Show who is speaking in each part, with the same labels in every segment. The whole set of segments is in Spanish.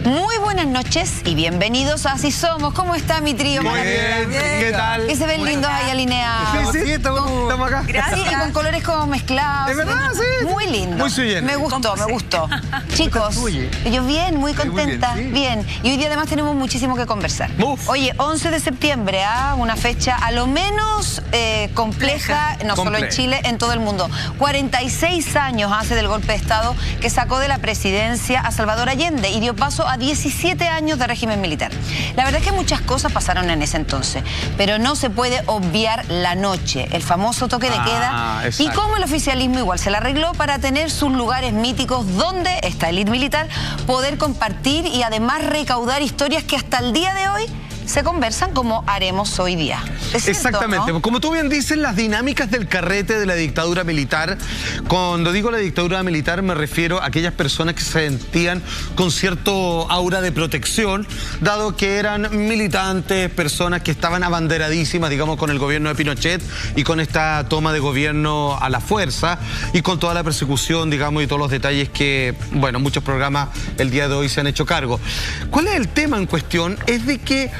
Speaker 1: Muy buenas noches y bienvenidos a Así Somos. ¿Cómo está mi trío?
Speaker 2: Muy bien, ¿qué tal?
Speaker 1: Que se ven lindos ahí alineados.
Speaker 2: Sí, estamos acá.
Speaker 1: Gracias. Sí, con colores como mezclados.
Speaker 2: ¿Es verdad? Sí.
Speaker 1: Muy lindo.
Speaker 2: Muy suyo.
Speaker 1: Me gustó. Chicos, yo bien, muy contenta. Bien. Y hoy día además tenemos muchísimo que conversar. Oye, 11 de septiembre, una fecha a lo menos compleja, no solo en Chile, en todo el mundo. 46 años hace del golpe de Estado que sacó de la presidencia a Salvador Allende y dio paso a 17 años de régimen militar. La verdad es que muchas cosas pasaron en ese entonces, pero no se puede obviar la noche, el famoso toque de queda, y cómo el oficialismo igual se la arregló para tener sus lugares míticos donde esta élite militar poder compartir y además recaudar historias que hasta el día de hoy se conversan como haremos hoy día. ¿Es cierto,
Speaker 2: exactamente,
Speaker 1: no?
Speaker 2: Como tú bien dices, las dinámicas del carrete de la dictadura militar. Cuando digo la dictadura militar me refiero a aquellas personas que se sentían con cierto aura de protección, dado que eran militantes, personas que estaban abanderadísimas, digamos, con el gobierno de Pinochet y con esta toma de gobierno a la fuerza y con toda la persecución, digamos, y todos los detalles que, bueno, muchos programas el día de hoy se han hecho cargo. ¿Cuál es el tema en cuestión? Es de que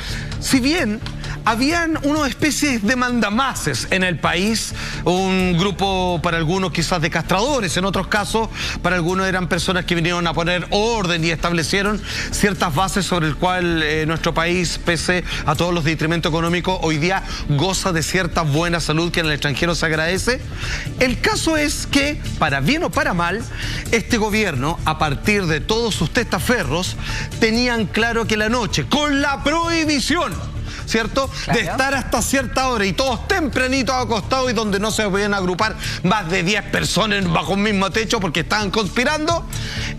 Speaker 2: si bien habían unas especies de mandamases en el país, un grupo para algunos quizás de castradores, en otros casos para algunos eran personas que vinieron a poner orden y establecieron ciertas bases sobre el cual nuestro país, pese a todos los detrimentos económicos, hoy día goza de cierta buena salud que en el extranjero se agradece. El caso es que, para bien o para mal, este gobierno, a partir de todos sus testaferros, tenían claro que la noche, con la prohibición, ¿cierto? Claro. De estar hasta cierta hora y todos tempranitos acostados y donde no se podían agrupar más de 10 personas bajo un mismo techo porque estaban conspirando.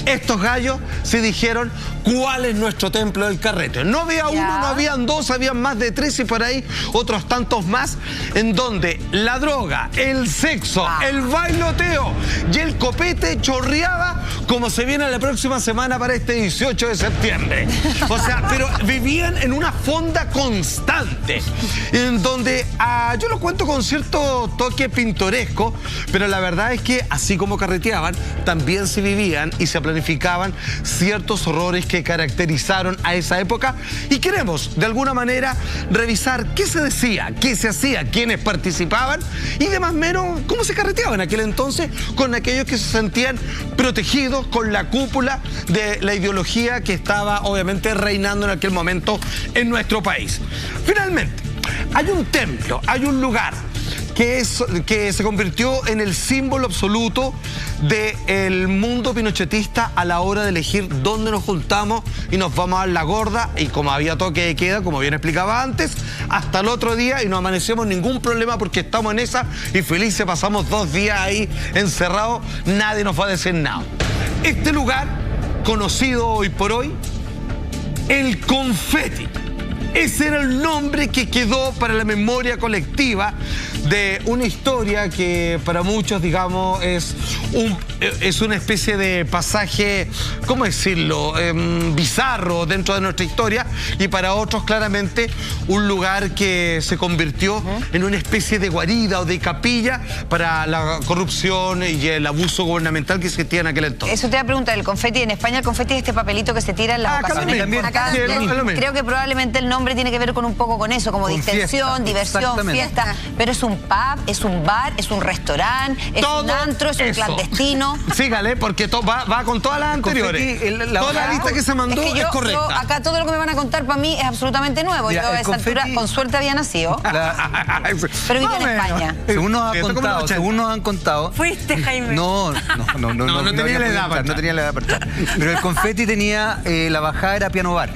Speaker 2: Estos gallos se dijeron cuál es nuestro templo del carrete. No había uno, no habían dos, habían más de 3 y por ahí otros tantos más, en donde la droga, el sexo, el bailoteo y el copete chorreaba como se viene la próxima semana para este 18 de septiembre. O sea, pero vivían en una fonda constante, en donde yo lo cuento con cierto toque pintoresco, pero la verdad es que así como carreteaban, también se vivían y se planificaban ciertos horrores que caracterizaron a esa época, y queremos de alguna manera revisar qué se decía, qué se hacía, quiénes participaban y demás menos cómo se carreteaba en aquel entonces con aquellos que se sentían protegidos con la cúpula de la ideología que estaba obviamente reinando en aquel momento en nuestro país. Finalmente, hay un templo, hay un lugar que se convirtió en el símbolo absoluto del mundo pinochetista a la hora de elegir dónde nos juntamos y nos vamos a dar la gorda, y como había toque de queda, como bien explicaba antes, hasta el otro día y no amanecemos ningún problema porque estamos en esa y felices, pasamos 2 días ahí encerrados, nadie nos va a decir nada. Este lugar, conocido hoy por hoy, el Confeti. Ese era el nombre que quedó para la memoria colectiva de una historia que para muchos, digamos, es una especie de pasaje, ¿cómo decirlo?, bizarro dentro de nuestra historia, y para otros claramente un lugar que se convirtió en una especie de guarida o de capilla para la corrupción y el abuso gubernamental que existía en aquel entonces.
Speaker 1: Eso te iba a preguntar, el confeti, en España el confeti es este papelito que se tira en las ocasiones. Acá creo que probablemente el nombre tiene que ver con un poco con eso, como distensión, diversión, fiesta, pero es un pub, es un bar, es un restaurante, es un antro, es un clandestino.
Speaker 2: Sígale, porque va con todas las anteriores. Toda la lista que se mandó es correcta.
Speaker 1: Yo, acá todo lo que me van a contar para mí es absolutamente nuevo. Mira, yo a esa altura con suerte había nacido, pero viví en España.
Speaker 3: Según nos han contado.
Speaker 1: ¿Fuiste, Jaime?
Speaker 3: No
Speaker 2: tenía la edad.
Speaker 3: No tenía la edad para estar. Pero el confeti tenía, la bajada era piano bar.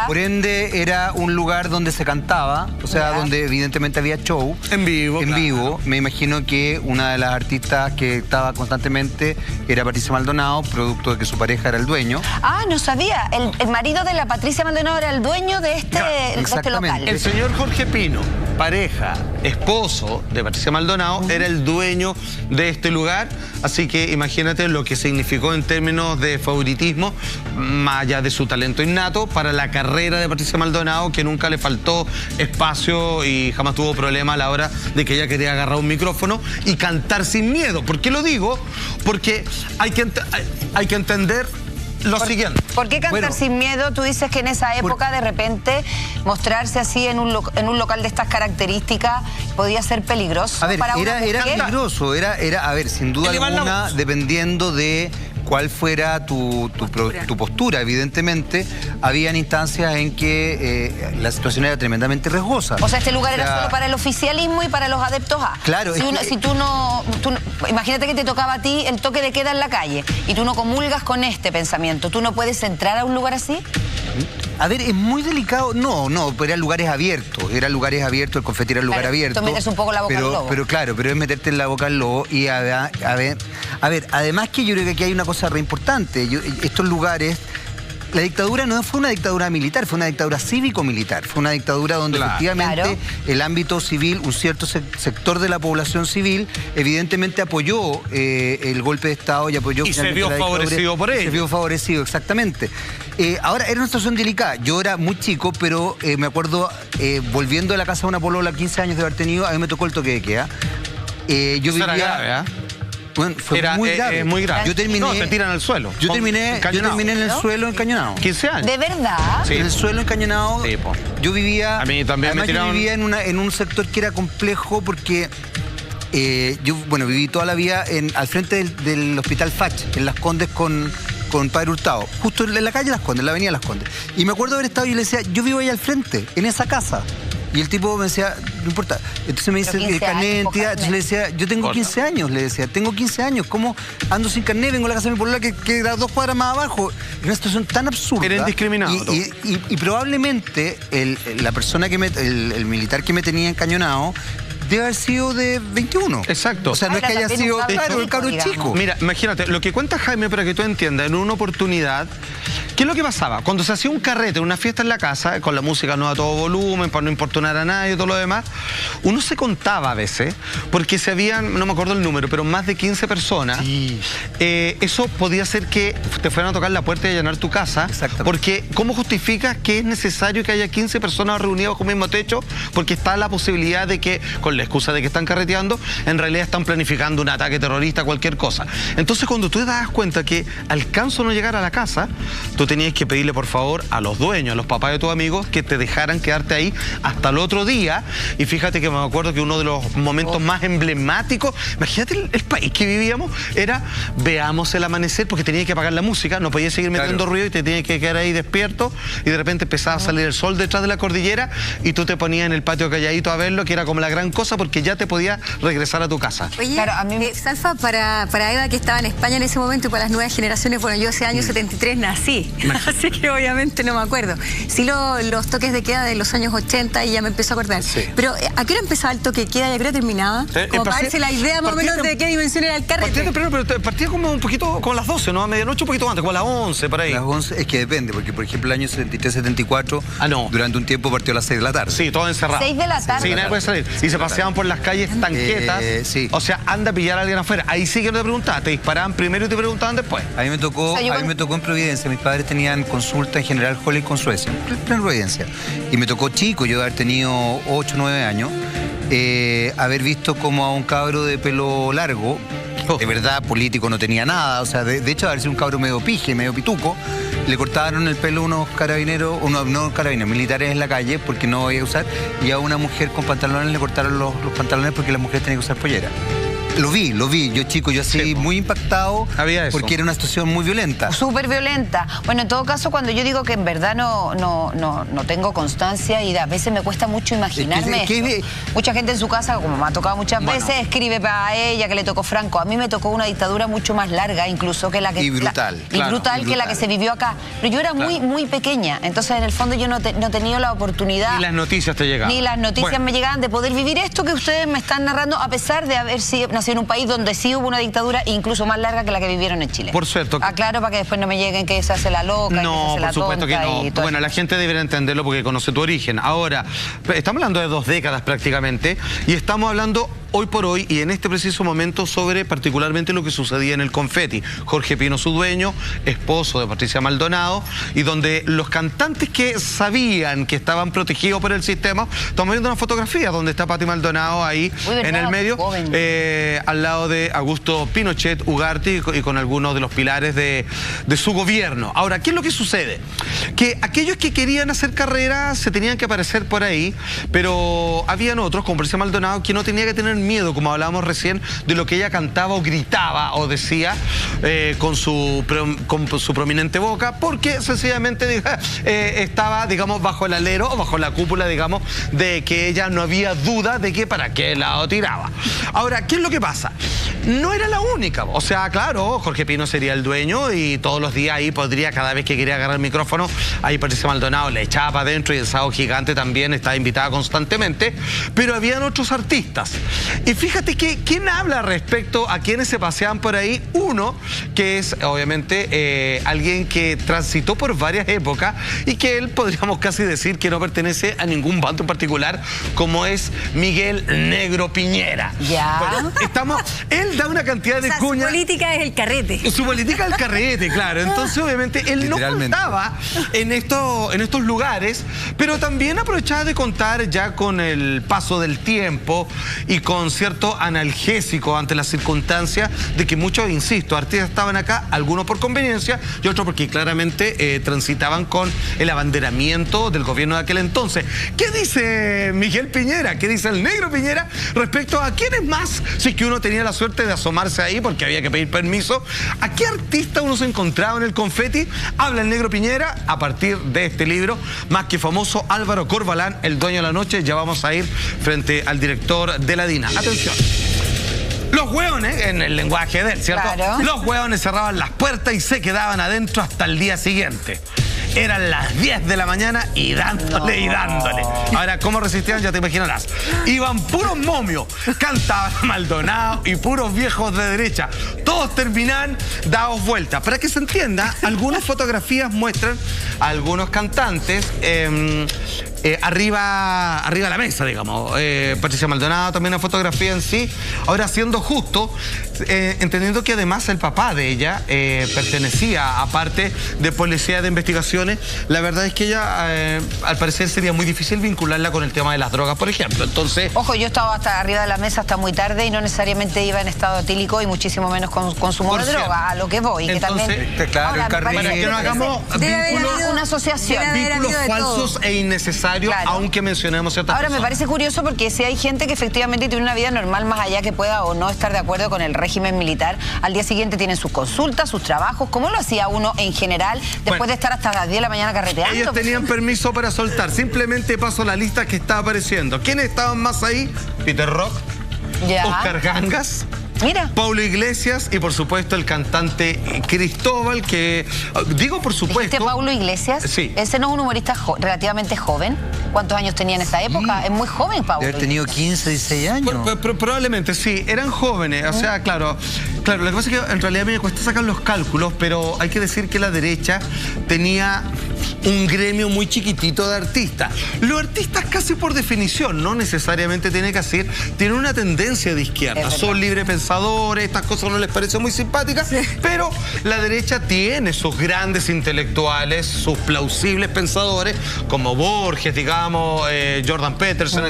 Speaker 3: Por ende, era un lugar donde se cantaba, o sea, donde evidentemente había show.
Speaker 2: En vivo.
Speaker 3: Me imagino que una de las artistas que estaba constantemente era Patricia Maldonado, producto de que su pareja era el dueño.
Speaker 1: Ah, no sabía. El marido de la Patricia Maldonado era el dueño de este local.
Speaker 2: El señor Jorge Pino, pareja, esposo de Patricia Maldonado, era el dueño de este lugar. Así que imagínate lo que significó en términos de favoritismo, más allá de su talento innato, para la carrera de Patricia Maldonado, que nunca le faltó espacio y jamás tuvo problema a la hora de que ella quería agarrar un micrófono y cantar sin miedo. ¿Por qué lo digo? Porque hay que entender lo siguiente.
Speaker 1: ¿Por qué cantar sin miedo? Tú dices que en esa época de repente mostrarse así en un local de estas características podía ser peligroso.
Speaker 3: A ver, era peligroso, a ver, sin duda alguna, dependiendo de cuál fuera tu postura, evidentemente, habían instancias en que la situación era tremendamente riesgosa.
Speaker 1: O sea, este lugar era solo para el oficialismo y para los adeptos A.
Speaker 3: Claro.
Speaker 1: Si tú no, imagínate que te tocaba a ti el toque de queda en la calle y tú no comulgas con este pensamiento, ¿tú no puedes entrar a un lugar así?
Speaker 3: A ver, es muy delicado. No, eran lugares abiertos. El confeti era un lugar abierto.
Speaker 1: Tú metes un poco la boca al lobo.
Speaker 3: Pero es meterte en la boca al lobo. Y a ver, además que yo creo que aquí hay una cosa re importante. Estos lugares... La dictadura no fue una dictadura militar, fue una dictadura cívico-militar. Fue una dictadura donde efectivamente el ámbito civil, un cierto sector de la población civil, evidentemente apoyó el golpe de Estado y apoyó...
Speaker 2: Y se vio favorecido por ello.
Speaker 3: Se vio favorecido, exactamente. Ahora, era una situación delicada. Yo era muy chico, pero me acuerdo, volviendo de la casa de una polola, 15 años de haber tenido, a mí me tocó el toque de queda. Yo vivía...
Speaker 2: Era grave,
Speaker 3: Bueno, fue muy grave.
Speaker 2: Muy grave.
Speaker 3: Yo terminé...
Speaker 2: No, te tiran al suelo.
Speaker 3: Yo terminé en el suelo encañonado.
Speaker 2: 15 años.
Speaker 1: ¿De verdad?
Speaker 2: Sí.
Speaker 3: En el suelo encañonado.
Speaker 2: Sí, po.
Speaker 3: Yo vivía...
Speaker 2: A mí también
Speaker 3: además,
Speaker 2: me tiraron...
Speaker 3: yo vivía en un sector que era complejo porque... yo viví toda la vida al frente del Hospital Fach, en Las Condes con Padre Hurtado. Justo en la calle Las Condes, en la avenida Las Condes. Y me acuerdo haber estado y le decía, yo vivo ahí al frente, en esa casa. Y el tipo me decía, no importa. Entonces me dice, carnet de identidad. Entonces le decía, yo tengo 15 años, le decía, tengo 15 años. ¿Cómo ando sin carnet? Vengo a la casa de mi polola que queda 2 cuadras más abajo. Es una situación tan absurda.
Speaker 2: Era indiscriminado.
Speaker 3: Y probablemente la persona el militar que me tenía encañonado debe haber sido de 21.
Speaker 2: Exacto.
Speaker 3: O sea, no es que haya sido, claro, el cabro chico.
Speaker 2: Mira, imagínate, lo que cuenta Jaime, para que tú entiendas, en una oportunidad, ¿qué es lo que pasaba? Cuando se hacía un carrete, una fiesta en la casa, con la música no a todo volumen, para no importunar a nadie y todo lo demás, uno se contaba a veces, porque se habían, no me acuerdo el número, pero más de 15 personas, eso podía ser que te fueran a tocar la puerta y allanar tu casa, porque ¿cómo justificas que es necesario que haya 15 personas reunidas bajo el mismo techo? Porque está la posibilidad de que, con la excusa de que están carreteando, en realidad están planificando un ataque terrorista, cualquier cosa. Entonces, cuando tú te das cuenta que alcanzo a no llegar a la casa, tú tenías que pedirle por favor a los dueños, a los papás de tus amigos, que te dejaran quedarte ahí hasta el otro día. Y fíjate que me acuerdo que uno de los momentos más emblemáticos, imagínate el país que vivíamos, era veamos el amanecer, porque tenías que apagar la música, no podías seguir metiendo ruido y te tenías que quedar ahí despierto, y de repente empezaba a salir el sol detrás de la cordillera y tú te ponías en el patio calladito a verlo, que era como la gran cosa, porque ya te podías regresar a tu casa.
Speaker 4: Oye, claro, a mí Salfa, para Eva, que estaba en España en ese momento, y para las nuevas generaciones, bueno, yo ese año 73 nací, así que obviamente no me acuerdo. Sí, los toques de queda de los años 80 y ya me empezó a acordar. Sí. Pero ¿a qué hora empezaba el toque de queda y a qué hora terminaba? Como para darse la idea más o menos de qué dimensión era el carrete.
Speaker 2: Partía como un poquito, como a las 12, ¿no? A medianoche un poquito antes, como a las 11, por ahí.
Speaker 3: Las 11, es que depende, porque por ejemplo el año 73-74, durante un tiempo partió a las 6 de la tarde.
Speaker 2: Sí, todo encerrado.
Speaker 1: 6 de la tarde.
Speaker 2: Sí, nadie puede salir. Y se paseaban por las calles tanquetas. O sea, anda a pillar a alguien afuera. Ahí sí que no te preguntaban, te disparaban primero y te preguntaban después.
Speaker 3: A mí me tocó, en Providencia. Mis padres tenían consulta en General Holling con Suecia, en Providencia. Y me tocó chico, yo de haber tenido 8 o 9 años, haber visto como a un cabro de pelo largo, de verdad político no tenía nada, o sea, de hecho haber sido un cabro medio pije, medio pituco, le cortaron el pelo unos carabineros, no carabineros, militares en la calle porque no podía usar, y a una mujer con pantalones le cortaron los pantalones porque la mujer tenía que usar pollera. Lo vi, yo chico, yo así muy impactado, porque era una situación muy violenta.
Speaker 1: Súper violenta. Bueno, en todo caso, cuando yo digo que en verdad no tengo constancia y a veces me cuesta mucho imaginarme esto. Mucha gente en su casa, como me ha tocado muchas veces, escribe para ella que le tocó Franco. A mí me tocó una dictadura mucho más larga, incluso que la que...
Speaker 3: Y brutal.
Speaker 1: Brutal que la que se vivió acá. Pero yo era muy pequeña, entonces en el fondo yo no he tenido la oportunidad...
Speaker 2: Ni las noticias te llegaban.
Speaker 1: Ni las noticias me llegaban de poder vivir esto que ustedes me están narrando, a pesar de haber nacido en un país donde sí hubo una dictadura incluso más larga que la que vivieron en Chile.
Speaker 2: Por cierto.
Speaker 1: Aclaro para que después no me lleguen que se hace la loca,
Speaker 2: no,
Speaker 1: y que se hace la
Speaker 2: por supuesto que no. Bueno, la gente debería entenderlo porque conoce tu origen. Ahora, estamos hablando de 2 décadas prácticamente y estamos hablando hoy por hoy y en este preciso momento sobre particularmente lo que sucedía en el Confetti. Jorge Pino, su dueño, esposo de Patricia Maldonado, y donde los cantantes que sabían que estaban protegidos por el sistema, estamos viendo una fotografía donde está Pati Maldonado ahí en el medio, al lado de Augusto Pinochet Ugarte y con algunos de los pilares de su gobierno. Ahora, ¿qué es lo que sucede? Que aquellos que querían hacer carrera se tenían que aparecer por ahí, pero habían otros, como Patricia Maldonado, que no tenía que tener miedo, como hablábamos recién, de lo que ella cantaba o gritaba o decía con su prominente boca, porque sencillamente estaba, digamos, bajo el alero o bajo la cúpula, digamos, de que ella no había duda de que para qué lado tiraba. Ahora, ¿qué es lo que pasa? No era la única, o sea, claro, Jorge Pino sería el dueño y todos los días ahí podría, cada vez que quería agarrar el micrófono, ahí Patricia Maldonado le echaba para adentro y el Sábado Gigante también estaba invitada constantemente, pero habían otros artistas. Y fíjate que, ¿quién habla respecto a quienes se paseaban por ahí? Uno, que es obviamente alguien que transitó por varias épocas y que él podríamos casi decir que no pertenece a ningún bando en particular, como es Miguel Negro Piñera.
Speaker 1: Ya.
Speaker 2: Bueno, él da una cantidad de cuñas.
Speaker 4: Su política es el carrete.
Speaker 2: Su política es el carrete, claro. Entonces, obviamente, él no contaba en estos lugares, pero también aprovechaba de contar ya con el paso del tiempo y con cierto analgésico ante las circunstancias de que muchos, insisto, artistas estaban acá, algunos por conveniencia y otros porque claramente transitaban con el abanderamiento del gobierno de aquel entonces. ¿Qué dice Miguel Piñera? ¿Qué dice el Negro Piñera respecto a quiénes más, si es que uno tenía la suerte de asomarse ahí porque había que pedir permiso, a qué artista uno se encontraba en el Confetti? Habla el Negro Piñera a partir de este libro, más que famoso, Álvaro Corbalán, El Dueño de la Noche. Ya vamos a ir frente al director de la DINA. Atención. Los hueones, en el lenguaje de él, ¿cierto?
Speaker 1: Claro.
Speaker 2: Los hueones cerraban las puertas y se quedaban adentro hasta el día siguiente. Eran las 10 de la mañana y dándole y dándole. Ahora, ¿cómo resistían? Ya te imaginarás. Iban puros momios, cantaban Maldonado y puros viejos de derecha. Todos terminaban dados vueltas. Para que se entienda, algunas fotografías muestran a algunos cantantes arriba de la mesa, digamos. Patricia Maldonado, también una fotografía en sí. Ahora, siendo justo, entendiendo que además el papá de ella pertenecía, aparte de policía de investigaciones, la verdad es que ella, al parecer, sería muy difícil vincularla con el tema de las drogas, por ejemplo. Entonces...
Speaker 1: Ojo, yo estaba hasta arriba de la mesa hasta muy tarde y no necesariamente iba en estado etílico y muchísimo menos con consumo de droga, a lo que voy.
Speaker 2: Entonces,
Speaker 1: que también,
Speaker 3: claro,
Speaker 1: ahora,
Speaker 3: el carril,
Speaker 2: para que no hagamos
Speaker 1: una asociación.
Speaker 2: Vínculos falsos e innecesarios, claro, aunque mencionemos ciertas
Speaker 1: Ahora,
Speaker 2: personas.
Speaker 1: me parece curioso porque si hay gente que efectivamente tiene una vida normal más allá que pueda o no estar de acuerdo con el régimen militar, al día siguiente tienen sus consultas, sus trabajos. ¿Cómo lo hacía uno en general después de estar hasta las 10 de la mañana carreteando?
Speaker 2: Ellos tenían permiso para soltar. Simplemente paso la lista que está apareciendo. ¿Quiénes estaban más ahí? Peter Rock, Oscar Gangas,
Speaker 1: mira,
Speaker 2: Paulo Iglesias y por supuesto el cantante Cristóbal, que digo por supuesto.
Speaker 1: ¿Dijiste Paulo Iglesias?
Speaker 2: Sí.
Speaker 1: Ese no es un humorista relativamente joven. ¿Cuántos años tenía en esa época? Es muy joven, Paulo.
Speaker 3: Debe haber tenido 15, 16 años.
Speaker 2: Probablemente, sí. Eran jóvenes. O sea, claro. Lo que pasa es que en realidad me cuesta sacar los cálculos, pero hay que decir que la derecha tenía un gremio muy chiquitito de artistas. Los artistas casi por definición, no necesariamente tienen que hacer, tienen una tendencia de izquierda. Son librepensadores, estas cosas no les parecen muy simpáticas, sí, pero la derecha tiene sus grandes intelectuales, sus plausibles pensadores, como Borges, digamos, Jordan Peterson,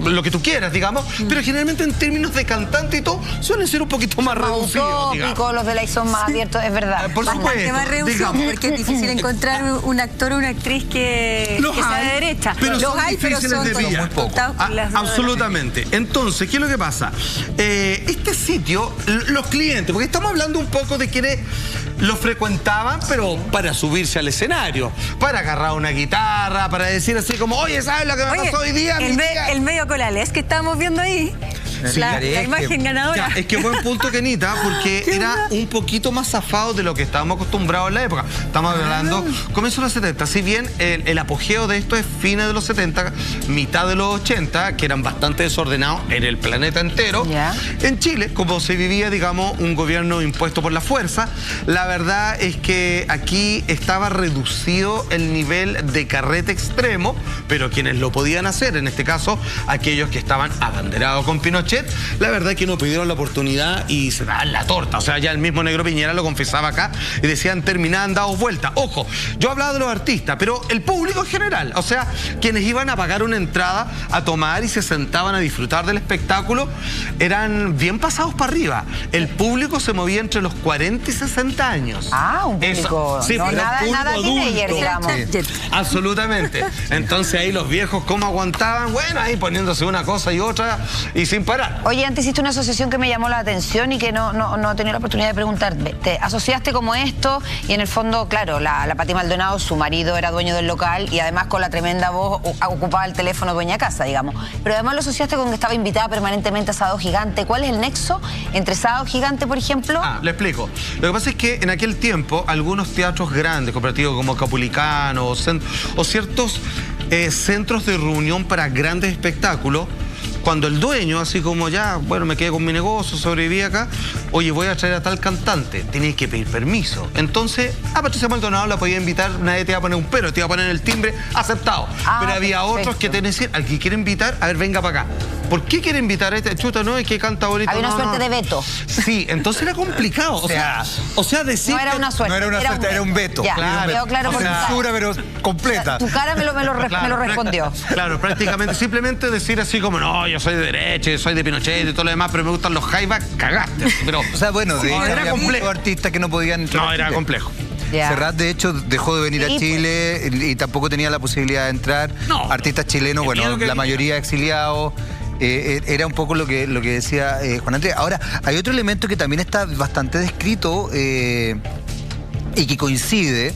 Speaker 2: lo que tú quieras, digamos, pero generalmente en términos de cantante y todo, suelen ser un poquito más reducidos, digamos.
Speaker 1: Los de la son más abiertos, es verdad.
Speaker 2: Por supuesto,
Speaker 4: más reducidos, porque es difícil encontrar un actor o una actriz que sea de derecha.
Speaker 2: Pero los hay, pero son
Speaker 3: muy pocos.
Speaker 2: Absolutamente. Entonces, ¿qué es lo que pasa? Este sitio, los clientes, porque estamos hablando un poco de quienes lo frecuentaban, pero para subirse al escenario, para agarrar una guitarra, para decir así como, oye, ¿sabes lo que me pasó hoy día?
Speaker 4: El medio colales que estábamos viendo ahí.
Speaker 2: Sí,
Speaker 4: la imagen ganadora.
Speaker 2: Ya, es que buen punto, Kenita, porque era un poquito más zafado de lo que estábamos acostumbrados en la época. Estamos hablando comienzo de los 70. Si bien el apogeo de esto es fines de los 70, mitad de los 80, que eran bastante desordenados en el planeta entero. En Chile, como se vivía, digamos, un gobierno impuesto por la fuerza, la verdad es que aquí estaba reducido el nivel de carrete extremo, pero quienes lo podían hacer, en este caso, aquellos que estaban abanderados con Pinochet, Pinochet, la verdad es que no pidieron la oportunidad y se daban la torta. O sea, ya el mismo Negro Piñera lo confesaba acá y decían, terminaban dados vueltas. Ojo, yo hablaba de los artistas, pero el público en general, o sea, quienes iban a pagar una entrada a tomar y se sentaban a disfrutar del espectáculo, eran bien pasados para arriba. El público se movía entre los 40 y 60 años.
Speaker 1: Ah, un público.
Speaker 2: Sí,
Speaker 1: no, nada teenager, digamos.
Speaker 2: Sí, absolutamente. Entonces ahí los viejos, ¿cómo aguantaban? Bueno, ahí poniéndose una cosa y otra y sin parar.
Speaker 1: Oye, antes hiciste una asociación que me llamó la atención y que no he tenido la oportunidad de preguntarte. Te asociaste como esto y en el fondo, claro, la Pati Maldonado, su marido era dueño del local y además con la tremenda voz ocupaba el teléfono dueña casa, digamos. Pero además lo asociaste con que estaba invitada permanentemente a Sábado Gigante. ¿Cuál es el nexo entre Sábado Gigante, por ejemplo?
Speaker 2: Le explico. Lo que pasa es que en aquel tiempo algunos teatros grandes, cooperativos como Capulicano o ciertos centros de reunión para grandes espectáculos, cuando el dueño, así como ya, bueno, me quedé con mi negocio, sobreviví acá, oye, voy a traer a tal cantante, tenés que pedir permiso. Entonces, a Patricia Maldonado la podía invitar, nadie te iba a poner un pero, te iba a poner el timbre, aceptado. Pero había otros que te decían, al que quiere invitar, a ver, venga para acá. ¿Por qué quiere invitar a este? Chuta, no, es que canta bonito.
Speaker 1: Había una suerte de veto.
Speaker 2: Sí, entonces era complicado. O sea, decir...
Speaker 1: No era una suerte.
Speaker 3: No era una suerte, era un veto.
Speaker 1: Ya,
Speaker 2: claro,
Speaker 1: claro,
Speaker 3: o sea, censura, pero completa.
Speaker 1: Tu cara me lo respondió.
Speaker 2: Claro, prácticamente. Simplemente decir así como, no, yo soy de derecha, yo soy de Pinochet y todo lo demás, pero me gustan los jaivas, cagaste. Pero,
Speaker 3: o sea, bueno, de
Speaker 2: no, era complejo.
Speaker 3: Artistas que no podían entrar.
Speaker 2: No, era complejo.
Speaker 1: Yeah.
Speaker 3: Serrat, de hecho, dejó de venir a Chile y tampoco tenía la posibilidad de entrar.
Speaker 2: No,
Speaker 3: artistas chilenos, bueno, la mayoría exiliados. Era un poco lo que decía Juan Andrés. Ahora, hay otro elemento que también está bastante descrito y que coincide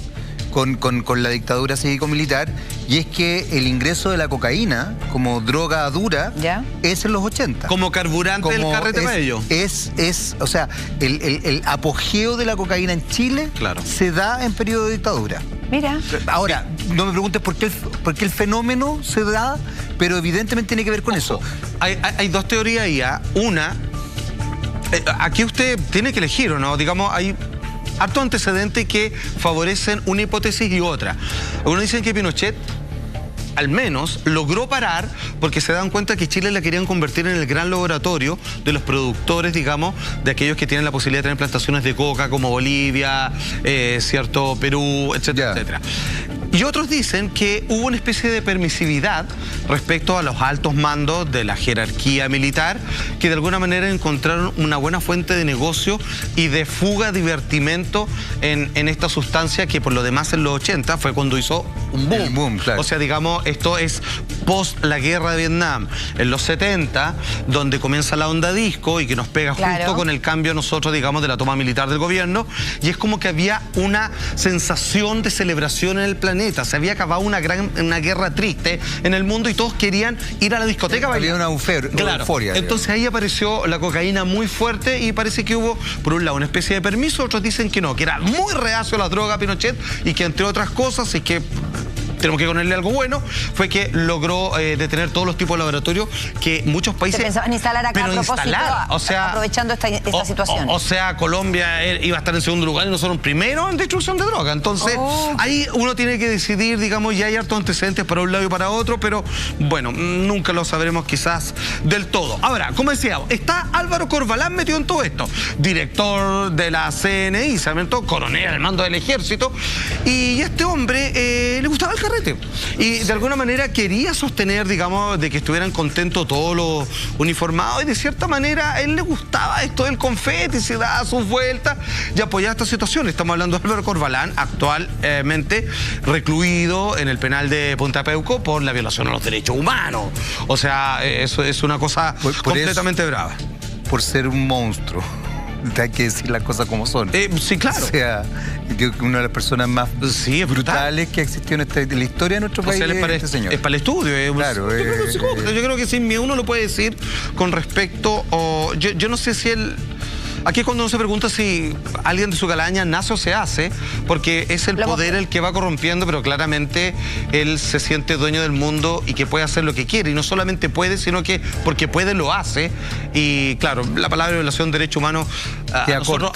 Speaker 3: con la dictadura cívico-militar, y es que el ingreso de la cocaína como droga dura es en los 80.
Speaker 2: Como carburante del carrete para ello.
Speaker 3: O sea, el apogeo de la cocaína en Chile se da en periodo de dictadura.
Speaker 1: Mira.
Speaker 3: Ahora, no me preguntes por qué el fenómeno se da, pero evidentemente tiene que ver con eso.
Speaker 2: Hay dos teorías ahí. Una, aquí usted tiene que elegir, ¿o no? Digamos, hay hartos antecedentes que favorecen una hipótesis y otra. Algunos dicen que Pinochet al menos logró parar porque se dan cuenta que Chile la querían convertir en el gran laboratorio de los productores, digamos, de aquellos que tienen la posibilidad de tener plantaciones de coca como Bolivia, cierto, Perú, etcétera, etcétera. Y otros dicen que hubo una especie de permisividad respecto a los altos mandos de la jerarquía militar, que de alguna manera encontraron una buena fuente de negocio y de fuga, divertimento en esta sustancia que por lo demás en los 80 fue cuando hizo un boom.
Speaker 3: Boom, claro.
Speaker 2: O sea, digamos, esto es post la guerra de Vietnam, en los 70, donde comienza la onda disco y que nos pega justo con el cambio nosotros, digamos, de la toma militar del gobierno, y es como que había una sensación de celebración en el planeta. Se había acabado una guerra triste en el mundo y todos querían ir a la discoteca.
Speaker 3: Había una euforia.
Speaker 2: Entonces ahí apareció la cocaína muy fuerte y parece que hubo, por un lado, una especie de permiso, otros dicen que no, que era muy reacio a la droga Pinochet y que entre otras cosas, y que tenemos que ponerle algo bueno, fue que logró detener todos los tipos de laboratorios que muchos países...
Speaker 1: Se pensaban instalar acá a propósito,
Speaker 2: o sea,
Speaker 1: aprovechando esta situación.
Speaker 2: O sea, Colombia iba a estar en segundo lugar y nosotros primero en destrucción de droga. Entonces, ahí uno tiene que decidir, digamos, y hay hartos antecedentes para un lado y para otro, pero bueno, nunca lo sabremos quizás del todo. Ahora, como decíamos, está Álvaro Corbalán metido en todo esto. Director de la CNI, se aumentó, coronel al mando del ejército, y este hombre le gustaba el carrete. Y de alguna manera quería sostener, digamos, de que estuvieran contentos todos los uniformados, y de cierta manera a él le gustaba esto del confeti, se daba sus vueltas y apoyaba esta situación. Estamos hablando de Álvaro Corbalán, actualmente recluido en el penal de Punta Peuco por la violación a los derechos humanos. O sea, eso es una cosa completamente brava.
Speaker 3: Por ser un monstruo. Hay que decir las cosas como son.
Speaker 2: Sí, claro.
Speaker 3: O sea, una de las personas más brutales que existió en la historia de nuestro país. Este señor.
Speaker 2: Es para el estudio.
Speaker 3: Claro.
Speaker 2: Yo creo que sin miedo uno lo puede decir con respecto. Yo no sé si él. Aquí cuando uno se pregunta si alguien de su calaña nace o se hace, porque es el poder el que va corrompiendo, pero claramente él se siente dueño del mundo y que puede hacer lo que quiere. Y no solamente puede, sino que porque puede lo hace. Y claro, la palabra violación de derechos humanos a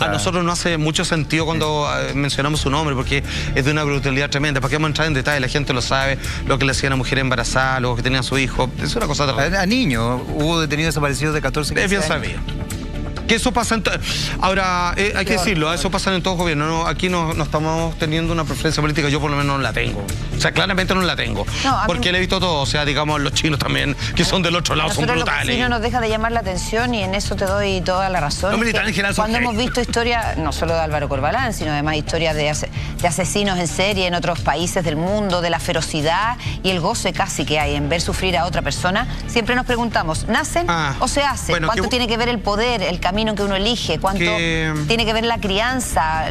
Speaker 2: nosotros no hace mucho sentido cuando mencionamos su nombre, porque es de una brutalidad tremenda. ¿Para qué vamos a entrar en detalle? La gente lo sabe, lo que le hacían a mujeres embarazadas, lo que tenían a su hijo. Es una cosa terrible.
Speaker 3: A niños, hubo detenidos desaparecidos de 14, 15 años.
Speaker 2: Es bien sabido. Que eso pasa en ahora, hay que decirlo, eso pasa en todos los gobiernos. No, aquí no estamos teniendo una preferencia política, yo por lo menos no la tengo. O sea, claramente no la tengo. Porque le he visto todo, o sea, digamos, los chinos también, que son del otro lado, son brutales.
Speaker 1: No nos deja de llamar la atención y en eso te doy toda la razón. Cuando hemos visto historias, no solo de Álvaro Corbalán, sino además historias de asesinos en serie en otros países del mundo, de la ferocidad y el goce casi que hay en ver sufrir a otra persona, siempre nos preguntamos, ¿nacen o se hacen? Bueno, ¿cuánto tiene que ver el poder, el camino que uno elige? ¿Cuánto tiene que ver la crianza?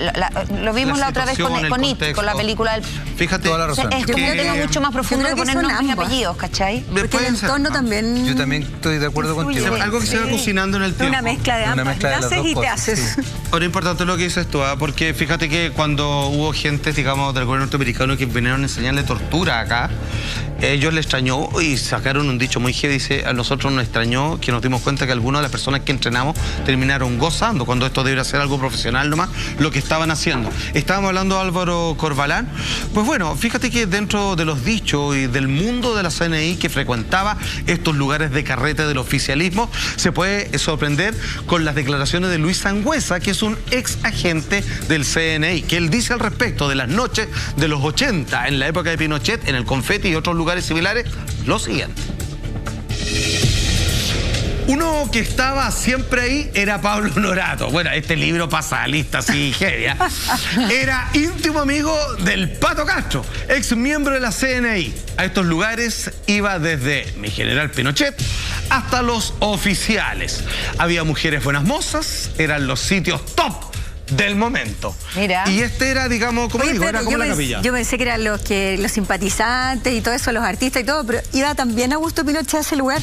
Speaker 1: Lo vimos la otra vez con It, con la película del...
Speaker 2: Fíjate,
Speaker 3: toda la razón.
Speaker 1: Es como un tema mucho más profundo que poner nombres y apellidos, ¿cachai?
Speaker 4: Porque el entorno también...
Speaker 3: Yo también estoy de acuerdo contigo.
Speaker 2: Algo que se va cocinando en el tiempo.
Speaker 4: Una mezcla de ambas. Naces y te haces.
Speaker 2: Ahora, importante lo que dices tú, porque fíjate que cuando hubo gente, digamos, del gobierno norteamericano que vinieron a enseñarle tortura acá, ellos les extrañó y sacaron un dicho muy heavy, dice, a nosotros nos extrañó que nos dimos cuenta que algunas de las personas que entrenamos terminaron gozando, cuando esto debería ser algo profesional nomás, lo que estaban haciendo. Estábamos hablando de Álvaro Corbalán. Pues bueno, fíjate que dentro de los dichos y del mundo de la CNI que frecuentaba estos lugares de carrete del oficialismo, se puede sorprender con las declaraciones de Luis Sangüesa, que es un ex agente del CNI, que él dice al respecto de las noches de los 80, en la época de Pinochet, en el Confeti y otros lugares similares, lo siguiente. Uno que estaba siempre ahí era Pablo Norato. Bueno, este libro pasa a lista así heavy. Era íntimo amigo del Pato Castro, ex miembro de la CNI. A estos lugares iba desde mi general Pinochet hasta los oficiales. Había mujeres buenas mozas, eran los sitios top del momento.
Speaker 1: Mira.
Speaker 2: Y este era, digamos, como digo, era como la capilla.
Speaker 4: Yo pensé que eran los simpatizantes y todo eso, los artistas y todo, pero iba también Augusto Pinochet a ese lugar.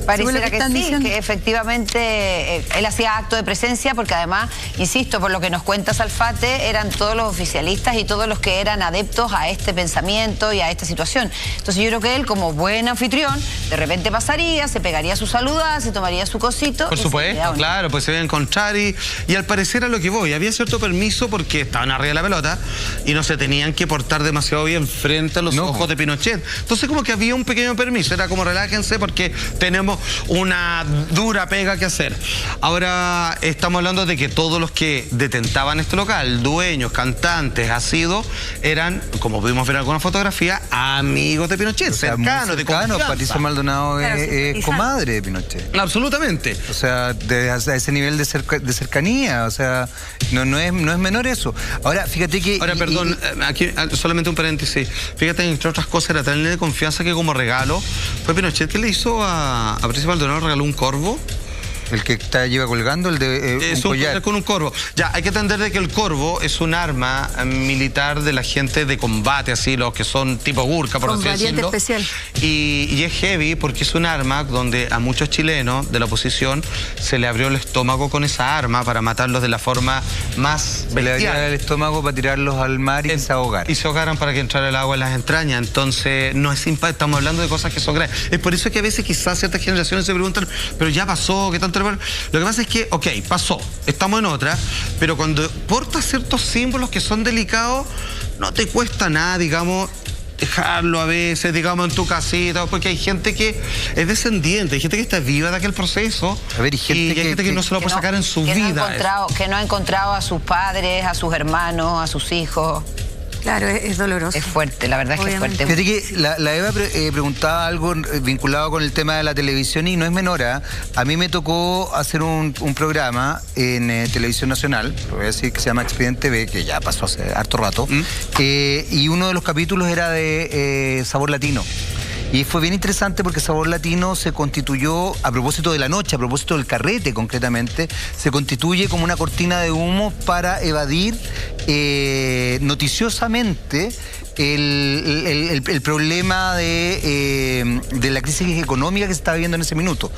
Speaker 1: Pareciera que sí, que efectivamente él hacía acto de presencia, porque además, insisto, por lo que nos cuenta Salfate, eran todos los oficialistas y todos los que eran adeptos a este pensamiento y a esta situación. Entonces yo creo que él, como buen anfitrión, de repente pasaría, se pegaría su saludada, se tomaría su cosito.
Speaker 2: Por supuesto, claro, pues se iba a encontrar y al parecer a lo que voy, había cierto permiso porque estaban arriba de la pelota y no se tenían que portar demasiado bien frente a los ojos de Pinochet. Entonces como que había un pequeño permiso, era como relájense porque tenemos una dura pega que hacer. Ahora estamos hablando de que todos los que detentaban este local, dueños, cantantes, asidos, eran, como pudimos ver en alguna fotografía, amigos de Pinochet, cercanos, de confianza.
Speaker 3: Patricia Maldonado es comadre de Pinochet.
Speaker 2: Absolutamente.
Speaker 3: O sea, a ese nivel de cercanía, o sea, no es menor eso. Ahora, fíjate que...
Speaker 2: Ahora, perdón, aquí solamente un paréntesis. Fíjate, entre otras cosas, era tan de confianza que como regalo fue Pinochet que le hizo a Patricia Maldonado, regaló un corvo.
Speaker 3: El que lleva colgando, el de un collar.
Speaker 2: Con un corvo. Ya, hay que entender de que el corvo es un arma militar de la gente de combate, así, los que son tipo Gurkha, por así decirlo.
Speaker 4: Especial.
Speaker 2: Y es heavy porque es un arma donde a muchos chilenos de la oposición se le abrió el estómago con esa arma para matarlos de la forma más bestial.
Speaker 3: Se le abría el estómago para tirarlos al mar y se ahogaran.
Speaker 2: Y se ahogaran para que entrara el agua en las entrañas. Entonces, no es simpático, estamos hablando de cosas que son graves. Es por eso que a veces quizás ciertas generaciones se preguntan, pero ya pasó, ¿qué tanto? Lo que pasa es que, ok, pasó, estamos en otra, pero cuando portas ciertos símbolos que son delicados, no te cuesta nada, digamos, dejarlo a veces, digamos, en tu casita, porque hay gente que es descendiente, hay gente que está viva de aquel proceso.
Speaker 3: A ver, y
Speaker 2: hay gente que no se lo puede sacar en su vida.
Speaker 1: Que no ha encontrado a sus padres, a sus hermanos, a sus hijos.
Speaker 4: Claro, es doloroso.
Speaker 1: Es fuerte, la verdad es que es fuerte.
Speaker 3: Fíjate que la Eva preguntaba algo vinculado con el tema de la televisión y no es menor. A mí me tocó hacer un programa en Televisión Nacional, lo voy a decir, que se llama Expediente B, que ya pasó hace harto rato, y uno de los capítulos era de Sabor Latino. Y fue bien interesante porque Sabor Latino se constituyó, a propósito de la noche, a propósito del carrete concretamente, se constituye como una cortina de humo para evadir noticiosamente el problema de la crisis económica que se estaba viviendo en ese minuto.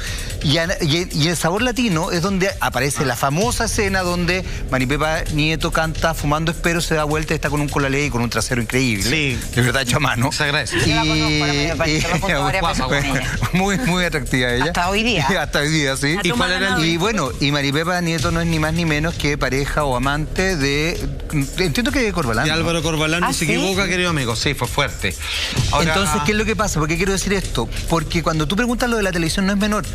Speaker 3: Y el Sabor Latino es donde aparece la famosa escena donde Maripepa Nieto canta Fumando Espero, se da vuelta y está con un colalé y con un trasero increíble.
Speaker 2: Sí.
Speaker 3: De verdad hecho a mano.
Speaker 2: Se agradece.
Speaker 1: Yo la conozco, la Maripepa Nieto, la conozco varias veces con ella.
Speaker 3: Muy atractiva ella.
Speaker 1: Hasta hoy día.
Speaker 3: Hasta hoy día, sí.
Speaker 2: ¿Y cuál era
Speaker 3: Y bueno, y Maripepa Nieto no es ni más ni menos que pareja o amante de... Entiendo que de Corbalán.
Speaker 2: Y Álvaro Corbalán no se
Speaker 1: ¿sí?
Speaker 2: equivoca, querido amigo. Sí, fue fuerte. Ahora...
Speaker 3: Entonces, ¿qué es lo que pasa? ¿Por qué quiero decir esto? Porque cuando tú preguntas lo de la televisión no es menor.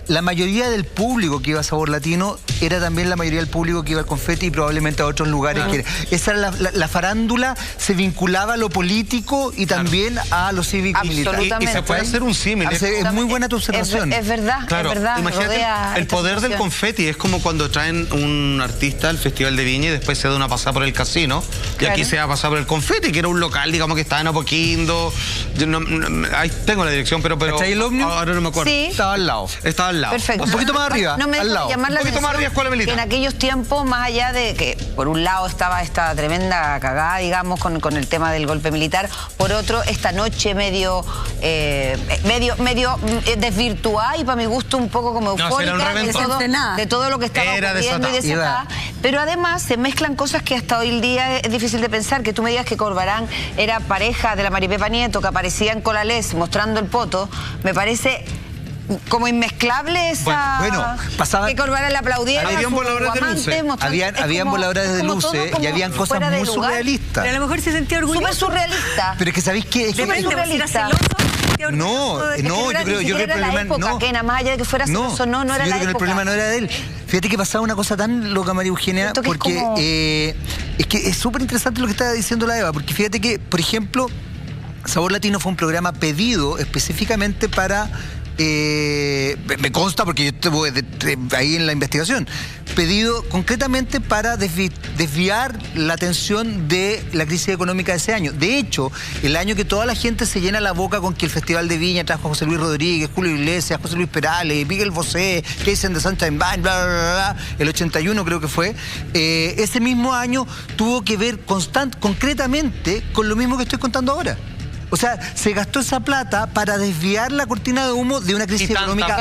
Speaker 3: La mayoría del público que iba a Sabor Latino era también la mayoría del público que iba al Confeti y probablemente a otros lugares. Esa era la farándula, se vinculaba a lo político y también a lo cívico y militar.
Speaker 2: Y se puede hacer un símil.
Speaker 3: Es muy buena tu observación.
Speaker 1: Es verdad,
Speaker 2: claro,
Speaker 1: es verdad.
Speaker 2: Imagínate, el poder del confeti es como cuando traen un artista al Festival de Viña y después se da una pasada por el casino. Y aquí se va a pasar por el confeti, que era un local, digamos, que estaba en Apoquindo. Yo ahí tengo la dirección, pero
Speaker 3: el Omnium?
Speaker 2: ahora no me acuerdo.
Speaker 1: Sí.
Speaker 3: Estaba al lado.
Speaker 2: Estaba al lado.
Speaker 1: Perfecto.
Speaker 3: Un poquito más arriba,
Speaker 1: No me
Speaker 3: al
Speaker 1: deja
Speaker 3: lado.
Speaker 1: llamar la
Speaker 2: Un poquito más arriba, Escuela Militar.
Speaker 1: Que en aquellos tiempos, más allá de que por un lado estaba esta tremenda cagada, digamos, con el tema del golpe militar, por otro, esta noche medio desvirtuada y para mi gusto un poco como eufórica de todo lo que estaba ocurriendo y desatada. Pero además se mezclan cosas que hasta hoy el día es difícil de pensar, que tú me digas que Corbalán era pareja de la Maripepa Nieto, que aparecía en Colalés mostrando el poto, me parece... como inmezclable esa...
Speaker 3: Bueno, pasaba...
Speaker 1: Que Corbalán le aplaudiera.
Speaker 2: Habían voladores de luces.
Speaker 3: Habían voladores de luces y habían cosas muy surrealistas.
Speaker 4: Pero a lo mejor se sentía orgulloso.
Speaker 1: Súper surrealista.
Speaker 3: Pero es que ¿sabéis qué?
Speaker 1: Súper surrealista.
Speaker 3: No, yo creo que el problema
Speaker 1: no. Más allá de que fuera celoso, no era la época.
Speaker 3: El problema no era de él. Fíjate que pasaba una cosa tan loca, María Eugenia, porque es que es súper interesante lo que estaba diciendo la Eva, porque fíjate que, por ejemplo, Sabor Latino fue un programa pedido específicamente para... me consta porque yo estuve ahí en la investigación, pedido concretamente para desviar la atención de la crisis económica de ese año. De hecho, el año que toda la gente se llena la boca con que el Festival de Viña trajo a José Luis Rodríguez, Julio Iglesias, José Luis Perales, Miguel Bosé, Keisen de Sunshine Band, bla, bla, bla, el 81 creo que fue, ese mismo año tuvo que ver concretamente con lo mismo que estoy contando ahora. O sea, se gastó esa plata para desviar la cortina de humo de una crisis económica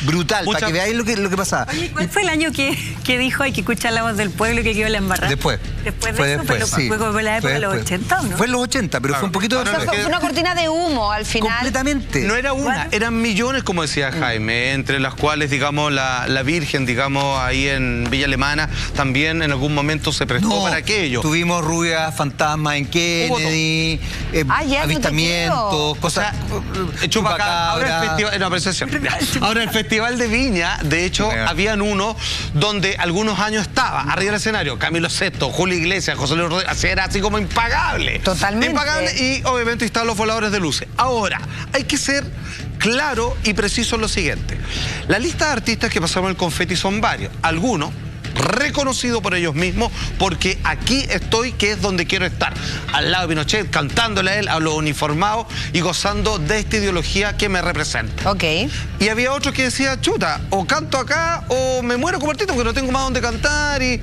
Speaker 3: brutal, para que veáis lo que pasaba.
Speaker 4: Oye, ¿cuál fue el año que dijo hay que escuchar la voz del pueblo y que quedó la embarrada?
Speaker 3: Después
Speaker 4: de
Speaker 3: fue
Speaker 4: eso,
Speaker 3: después,
Speaker 4: pero
Speaker 3: sí.
Speaker 4: fue la época de los 80, ¿o no?
Speaker 3: Fue en los 80, pero fue un poquito...
Speaker 1: Fue una cortina de humo al final.
Speaker 3: Completamente.
Speaker 2: No era una, eran millones, como decía Jaime, entre las cuales, digamos, la Virgen, digamos, ahí en Villa Alemana, también en algún momento se prestó para aquello.
Speaker 3: Tuvimos rubias fantasmas en Kennedy, avistamientos, cosas...
Speaker 2: Chupacabra. Ahora el Festival de Viña, de hecho, habían uno donde algunos años estaba arriba del escenario Camilo Sesto, Julio Iglesias, José Luis Rodríguez, era así como impagable.
Speaker 1: Totalmente.
Speaker 2: Impagable, y obviamente estaban los voladores de luces. Ahora, hay que ser claro y preciso en lo siguiente. La lista de artistas que pasaron el confeti son varios. Algunos reconocido por ellos mismos, porque aquí estoy, que es donde quiero estar, al lado de Pinochet, cantándole a él, a los uniformados y gozando de esta ideología que me representa.
Speaker 1: Ok.
Speaker 2: Y había otro que decía, chuta, o canto acá o me muero como artista porque no tengo más donde cantar, y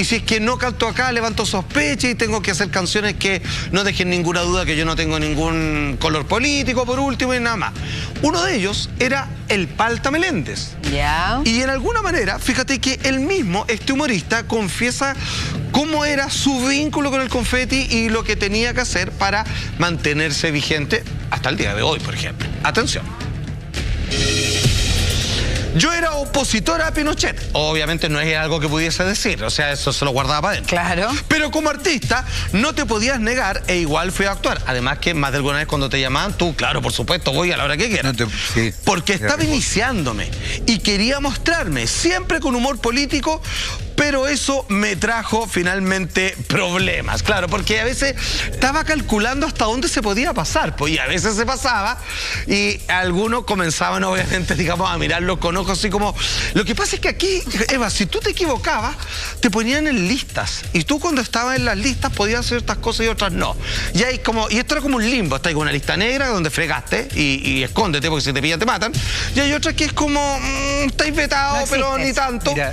Speaker 2: si es que no canto acá levanto sospecha y tengo que hacer canciones que no dejen ninguna duda que yo no tengo ningún color político, por último, y nada más. Uno de ellos era el Palta Meléndez.
Speaker 1: Ya.
Speaker 2: Y en alguna manera, fíjate que él mismo, este humorista, confiesa cómo era su vínculo con el confeti y lo que tenía que hacer para mantenerse vigente hasta el día de hoy, por ejemplo. Atención. Yo era opositor a Pinochet. Obviamente no es algo que pudiese decir, o sea, eso se lo guardaba para adentro.
Speaker 1: Claro.
Speaker 2: Pero como artista no te podías negar e igual fui a actuar. Además que más de alguna vez cuando te llamaban, tú, claro, por supuesto, voy a la hora que quieras. Porque estaba iniciándome y quería mostrarme, siempre con humor político, pero eso me trajo finalmente problemas. Claro, porque a veces estaba calculando hasta dónde se podía pasar, pues, y a veces se pasaba y algunos comenzaban, obviamente, digamos, a mirarlo con ojos así como... Lo que pasa es que aquí, Eva, si tú te equivocabas, te ponían en listas, y tú cuando estabas en las listas podías hacer estas cosas y otras no. Y esto era como un limbo, está ahí con una lista negra donde fregaste y escóndete porque si te pillan te matan, y hay otra que es como, estáis vetado, no existe, pero ni tanto, mira,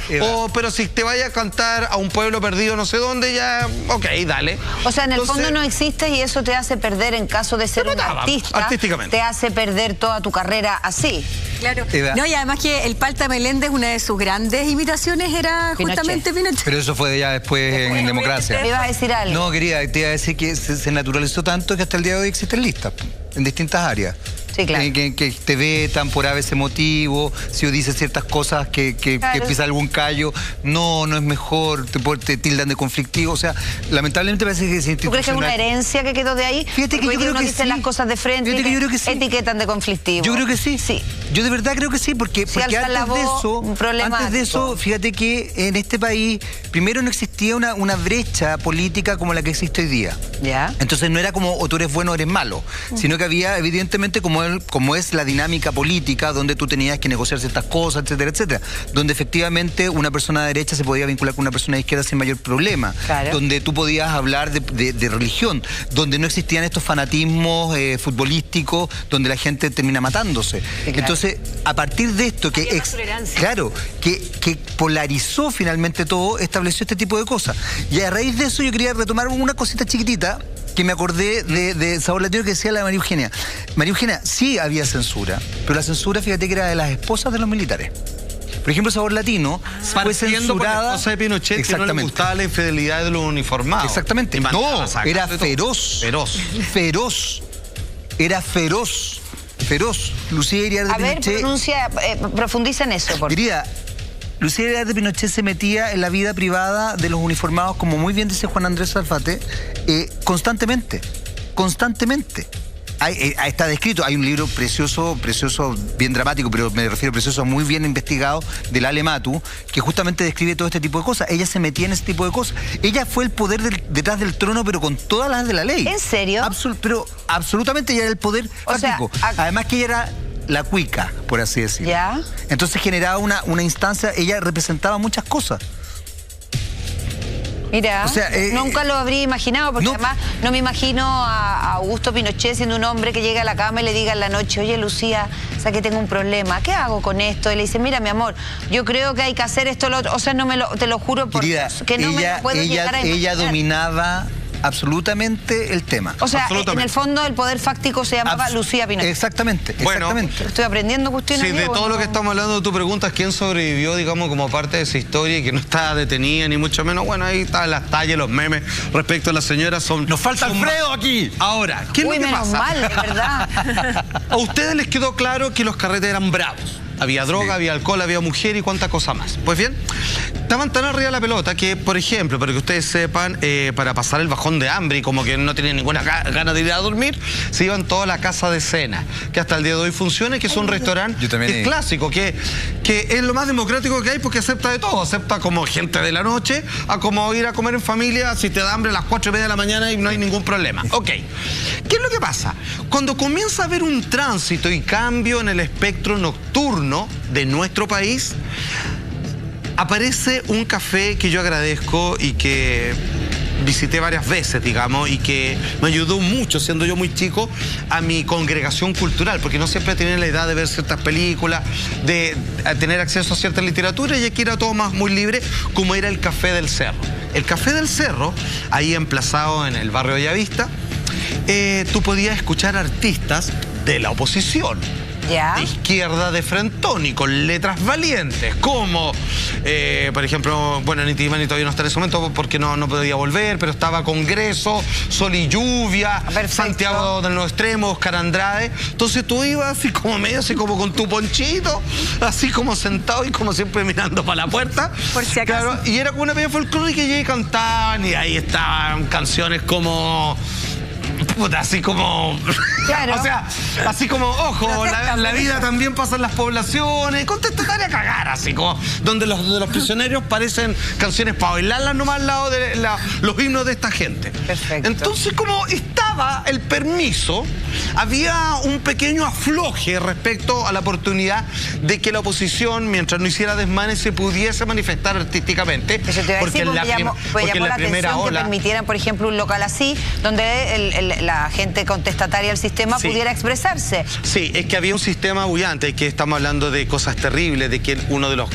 Speaker 2: pero si te vaya a cantar a un pueblo perdido no sé dónde, ya, ok, dale.
Speaker 1: O sea, en el fondo no existes y eso te hace perder, en caso de ser un artista,
Speaker 2: artísticamente.
Speaker 1: te hace perder toda tu carrera así.
Speaker 4: Claro. No, y además que el Palta Meléndez, una de sus grandes imitaciones era justamente Pinochet.
Speaker 3: Pero eso fue ya después en democracia.
Speaker 1: ¿Me ibas a decir algo?
Speaker 3: No, querida, te iba a decir que se naturalizó tanto que hasta el día de hoy existen listas en distintas áreas.
Speaker 1: Sí, claro.
Speaker 3: Que te vetan por ese motivo, si o dices ciertas cosas que pisa algún callo, no es mejor, te tildan de conflictivo, o sea, lamentablemente parece que se institucional.
Speaker 1: ¿Tú crees que es una herencia que quedó de ahí?
Speaker 3: Fíjate que yo creo que
Speaker 1: dicen las cosas de frente,
Speaker 3: fíjate que yo creo que sí.
Speaker 1: Etiquetan de conflictivo.
Speaker 3: Yo creo que sí.
Speaker 1: Sí.
Speaker 3: Yo de verdad creo que sí, porque antes de eso, fíjate que en este país, primero no existía una brecha política como la que existe hoy día.
Speaker 1: ¿Ya?
Speaker 3: Entonces no era como o tú eres bueno o eres malo, sino que había evidentemente como es la dinámica política, donde tú tenías que negociar ciertas cosas, etcétera, etcétera, donde efectivamente una persona de derecha se podía vincular con una persona de izquierda sin mayor problema, claro, donde tú podías hablar de religión, donde no existían estos fanatismos futbolísticos, donde la gente termina matándose. Sí, claro. Entonces, a partir de esto que polarizó finalmente todo, estableció este tipo de cosas. Y a raíz de eso yo quería retomar una cosita chiquitita que me acordé de Sabor Latino, que decía la de María Eugenia. María Eugenia, sí había censura, pero la censura, fíjate, que era de las esposas de los militares. Por ejemplo, Sabor Latino fue censurada
Speaker 2: por la esposa de Pinochet, que no le gustaba la infidelidad de los uniformados.
Speaker 3: Exactamente. No, era feroz. Feroz. Era feroz. Feroz. Lucía Iriar de Pinochet.
Speaker 1: A ver, profundiza en eso, por favor.
Speaker 3: Diría, Lucía Iriar de Pinochet se metía en la vida privada de los uniformados, como muy bien dice Juan Andrés Alfate, constantemente. Está descrito, hay un libro precioso, bien dramático, pero me refiero precioso, muy bien investigado, de Lale Matu, que justamente describe todo este tipo de cosas. Ella se metía en ese tipo de cosas. Ella fue el poder detrás del trono, pero con todas las de la ley.
Speaker 1: ¿En serio?
Speaker 3: Pero absolutamente ella era el poder fáctico. Además que ella era la cuica, por así decirlo.
Speaker 1: ¿Ya?
Speaker 3: Entonces generaba una instancia, ella representaba muchas cosas.
Speaker 1: Mira, nunca lo habría imaginado, porque además no me imagino a Augusto Pinochet siendo un hombre que llega a la cama y le diga en la noche: oye, Lucía, o sea, que tengo un problema, ¿qué hago con esto? Y le dice: mira, mi amor, yo creo que hay que hacer esto, lo otro. O sea, te lo juro por Dios, que no me lo puedo llegar a imaginar.
Speaker 3: Ella dominaba absolutamente el tema.
Speaker 1: O sea, en el fondo el poder fáctico se llamaba Lucía Pinochet.
Speaker 3: Exactamente.
Speaker 2: Bueno,
Speaker 1: estoy aprendiendo cuestiones.
Speaker 2: Sí, de todo lo que estamos hablando, tú preguntas quién sobrevivió, digamos, como parte de esa historia y que no está detenida ni mucho menos. Bueno, ahí están las tallas, los memes respecto a la señora. Nos falta Alfredo aquí. Ahora, ¿qué es lo que pasa?
Speaker 1: Mal, de verdad.
Speaker 2: A ustedes les quedó claro que los carretes eran bravos. Había droga, había alcohol, había mujer y cuánta cosa más. Pues bien, estaban tan arriba de la pelota que, por ejemplo, para que ustedes sepan, para pasar el bajón de hambre y como que no tenían ninguna gana de ir a dormir, se iban toda a la Casa de Cena, que hasta el día de hoy funciona y que es un restaurante que es clásico, que es lo más democrático que hay porque acepta de todo. Acepta como gente de la noche, a como ir a comer en familia, si te da hambre a las 4:30 de la mañana y no hay ningún problema. Ok. ¿Qué es lo que pasa? Cuando comienza a haber un tránsito y cambio en el espectro nocturno de nuestro país, aparece un café que yo agradezco y que visité varias veces, digamos, y que me ayudó mucho, siendo yo muy chico, a mi congregación cultural, porque no siempre tenía la edad de ver ciertas películas, de tener acceso a cierta literatura, y aquí era todo más muy libre, como era el Café del Cerro. El Café del Cerro, ahí emplazado en el barrio de Bellavista, tú podías escuchar artistas de la oposición. De izquierda, de frentón y con letras valientes, como, por ejemplo, bueno, Niti Mani todavía no está en ese momento porque no podía volver, pero estaba Congreso, Sol y Lluvia, Santiago del Nuevo Extremo, Oscar Andrade. Entonces tú ibas así como medio, así como con tu ponchito, así como sentado y como siempre mirando para la puerta.
Speaker 1: Por si acaso.
Speaker 2: Claro, y era como una media folclórica y cantaban, y ahí estaban canciones como... Puta, así como... Claro. O sea, así como, ojo, la vida también pasa en las poblaciones. Contestataria a cagar, así como... Donde los prisioneros parecen canciones para bailarlas nomás al lado de los himnos de esta gente.
Speaker 1: Perfecto.
Speaker 2: Entonces, como estaba el permiso, había un pequeño afloje respecto a la oportunidad de que la oposición, mientras no hiciera desmanes, se pudiese manifestar artísticamente.
Speaker 1: Eso te iba a decir, porque llamó la atención que permitieran, por ejemplo, un local así, donde la gente contestataria al sistema pudiera expresarse.
Speaker 2: Sí, es que había un sistema bullante, que estamos hablando de cosas terribles, de que uno de los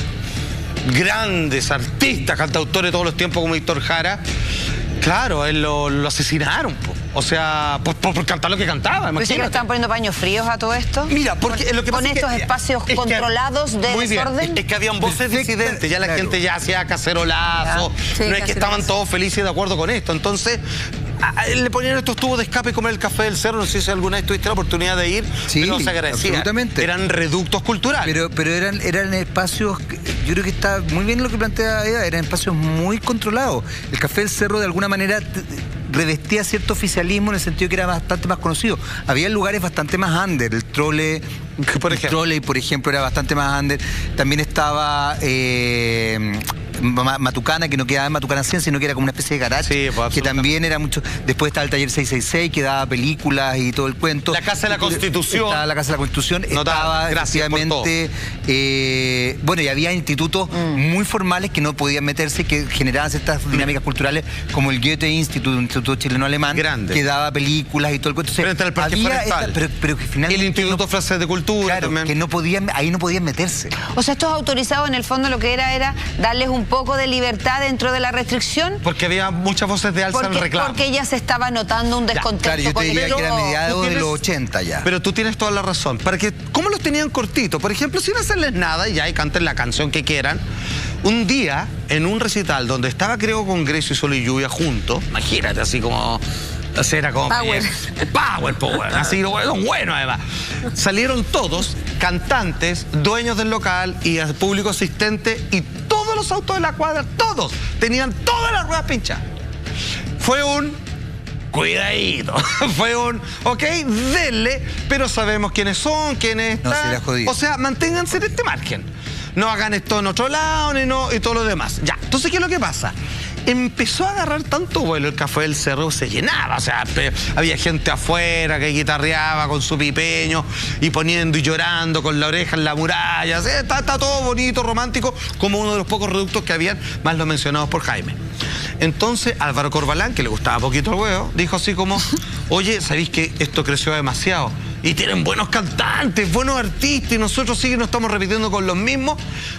Speaker 2: grandes artistas, cantautores de todos los tiempos como Víctor Jara, claro, él lo asesinaron, po. O sea, por cantar lo que cantaba.
Speaker 1: ¿Pensé que le estaban poniendo paños fríos a todo esto?
Speaker 2: Mira, porque lo que pasa
Speaker 1: con estos espacios controlados de desorden.
Speaker 2: Es que habían voces disidentes, ya la gente ya hacía cacerolazo, no es que estaban todos felices y de acuerdo con esto. Entonces, le ponían estos tubos de escape como el Café del Cerro, no sé si alguna vez tuviste la oportunidad de ir, pero se agradecía.
Speaker 3: Absolutamente.
Speaker 2: Eran reductos culturales.
Speaker 3: Pero eran espacios, yo creo que está muy bien lo que plantea Eva, eran espacios muy controlados. El Café del Cerro de alguna manera revestía cierto oficialismo en el sentido que era bastante más conocido. Había lugares bastante más under, el Trole, por ejemplo, era bastante más under. También estaba Matucana, que no quedaba en Matucana 100, sino que era como una especie de garage, que también era mucho. Después estaba el Taller 666, que daba películas y todo el cuento.
Speaker 2: La Casa de la Constitución.
Speaker 3: Estaba la Casa de la Constitución. Estaba, efectivamente, bueno, y había institutos muy formales que no podían meterse, que generaban ciertas dinámicas culturales, como el Goethe Institut, un instituto chileno-alemán, que daba películas y todo el cuento. O sea,
Speaker 2: frente al Parque Forestal.
Speaker 3: Pero que finalmente...
Speaker 2: El Instituto Francés de Cultura,
Speaker 3: claro, también. Que no podían, ahí no podían meterse.
Speaker 1: O sea, estos autorizados en el fondo lo que era darles un poco de libertad dentro de la restricción.
Speaker 2: Porque había muchas voces de alza al reclamo.
Speaker 1: Porque ya se estaba notando un descontento.
Speaker 3: Claro, yo te diría que era mediados de los 80 ya.
Speaker 2: Pero tú tienes toda la razón. Para que, ¿cómo los tenían cortitos? Por ejemplo, sin hacerles nada, y ya, y canten la canción que quieran. Un día, en un recital donde estaba, creo, Congreso y Sol y Lluvia juntos, imagínate, así como... Así era como... Power. Así, bueno, además. Salieron todos, cantantes, dueños del local y público asistente, y todos los autos de la cuadra, todos, tenían todas las ruedas pinchadas. Fue un... cuidadito. Fue un, ok, denle, pero sabemos quiénes son, quiénes están.
Speaker 3: No, se la jodí.
Speaker 2: O sea, manténganse en este margen. No hagan esto en otro lado, y todo lo demás. Ya, entonces, ¿qué es lo que pasa? Empezó a agarrar tanto vuelo el Café del Cerro, se llenaba, o sea, había gente afuera que guitarreaba con su pipeño y poniendo y llorando con la oreja en la muralla. Está todo bonito, romántico, como uno de los pocos reductos que habían, más los mencionados por Jaime. Entonces Álvaro Corbalán, que le gustaba poquito el huevo, dijo así como, oye, ¿sabéis que esto creció demasiado? Y tienen buenos cantantes, buenos artistas, y nosotros sí que nos estamos repitiendo con los mismos.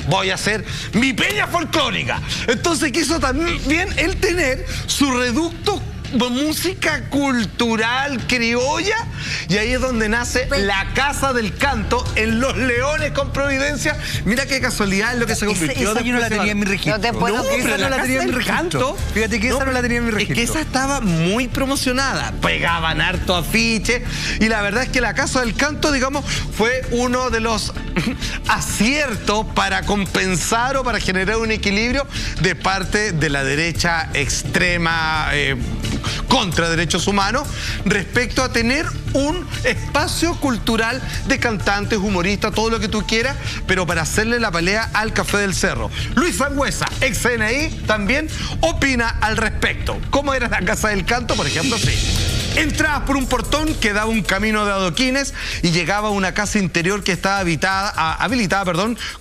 Speaker 2: Voy a hacer mi peña folclórica. Entonces quiso también él tener su reducto de música cultural criolla, y ahí es donde nace la Casa del Canto en Los Leones con Providencia. Mira qué casualidad es lo que se convirtió.
Speaker 3: Esa yo no la tenía en mi registro.
Speaker 2: Esa no la tenía en mi registro.
Speaker 3: Fíjate que esa no la tenía en mi registro.
Speaker 2: Es que esa estaba muy promocionada, pegaban harto afiche, y la verdad es que la Casa del Canto, digamos, fue uno de los aciertos para compensar o para generar un equilibrio de parte de la derecha extrema, contra derechos humanos, respecto a tener un espacio cultural de cantantes, humoristas, todo lo que tú quieras, pero para hacerle la pelea al Café del Cerro. Luis Sangüesa, ex CNI, también opina al respecto. ¿Cómo era la Casa del Canto? Por ejemplo, sí. Entrabas por un portón que daba un camino de adoquines y llegaba a una casa interior que estaba habilitada,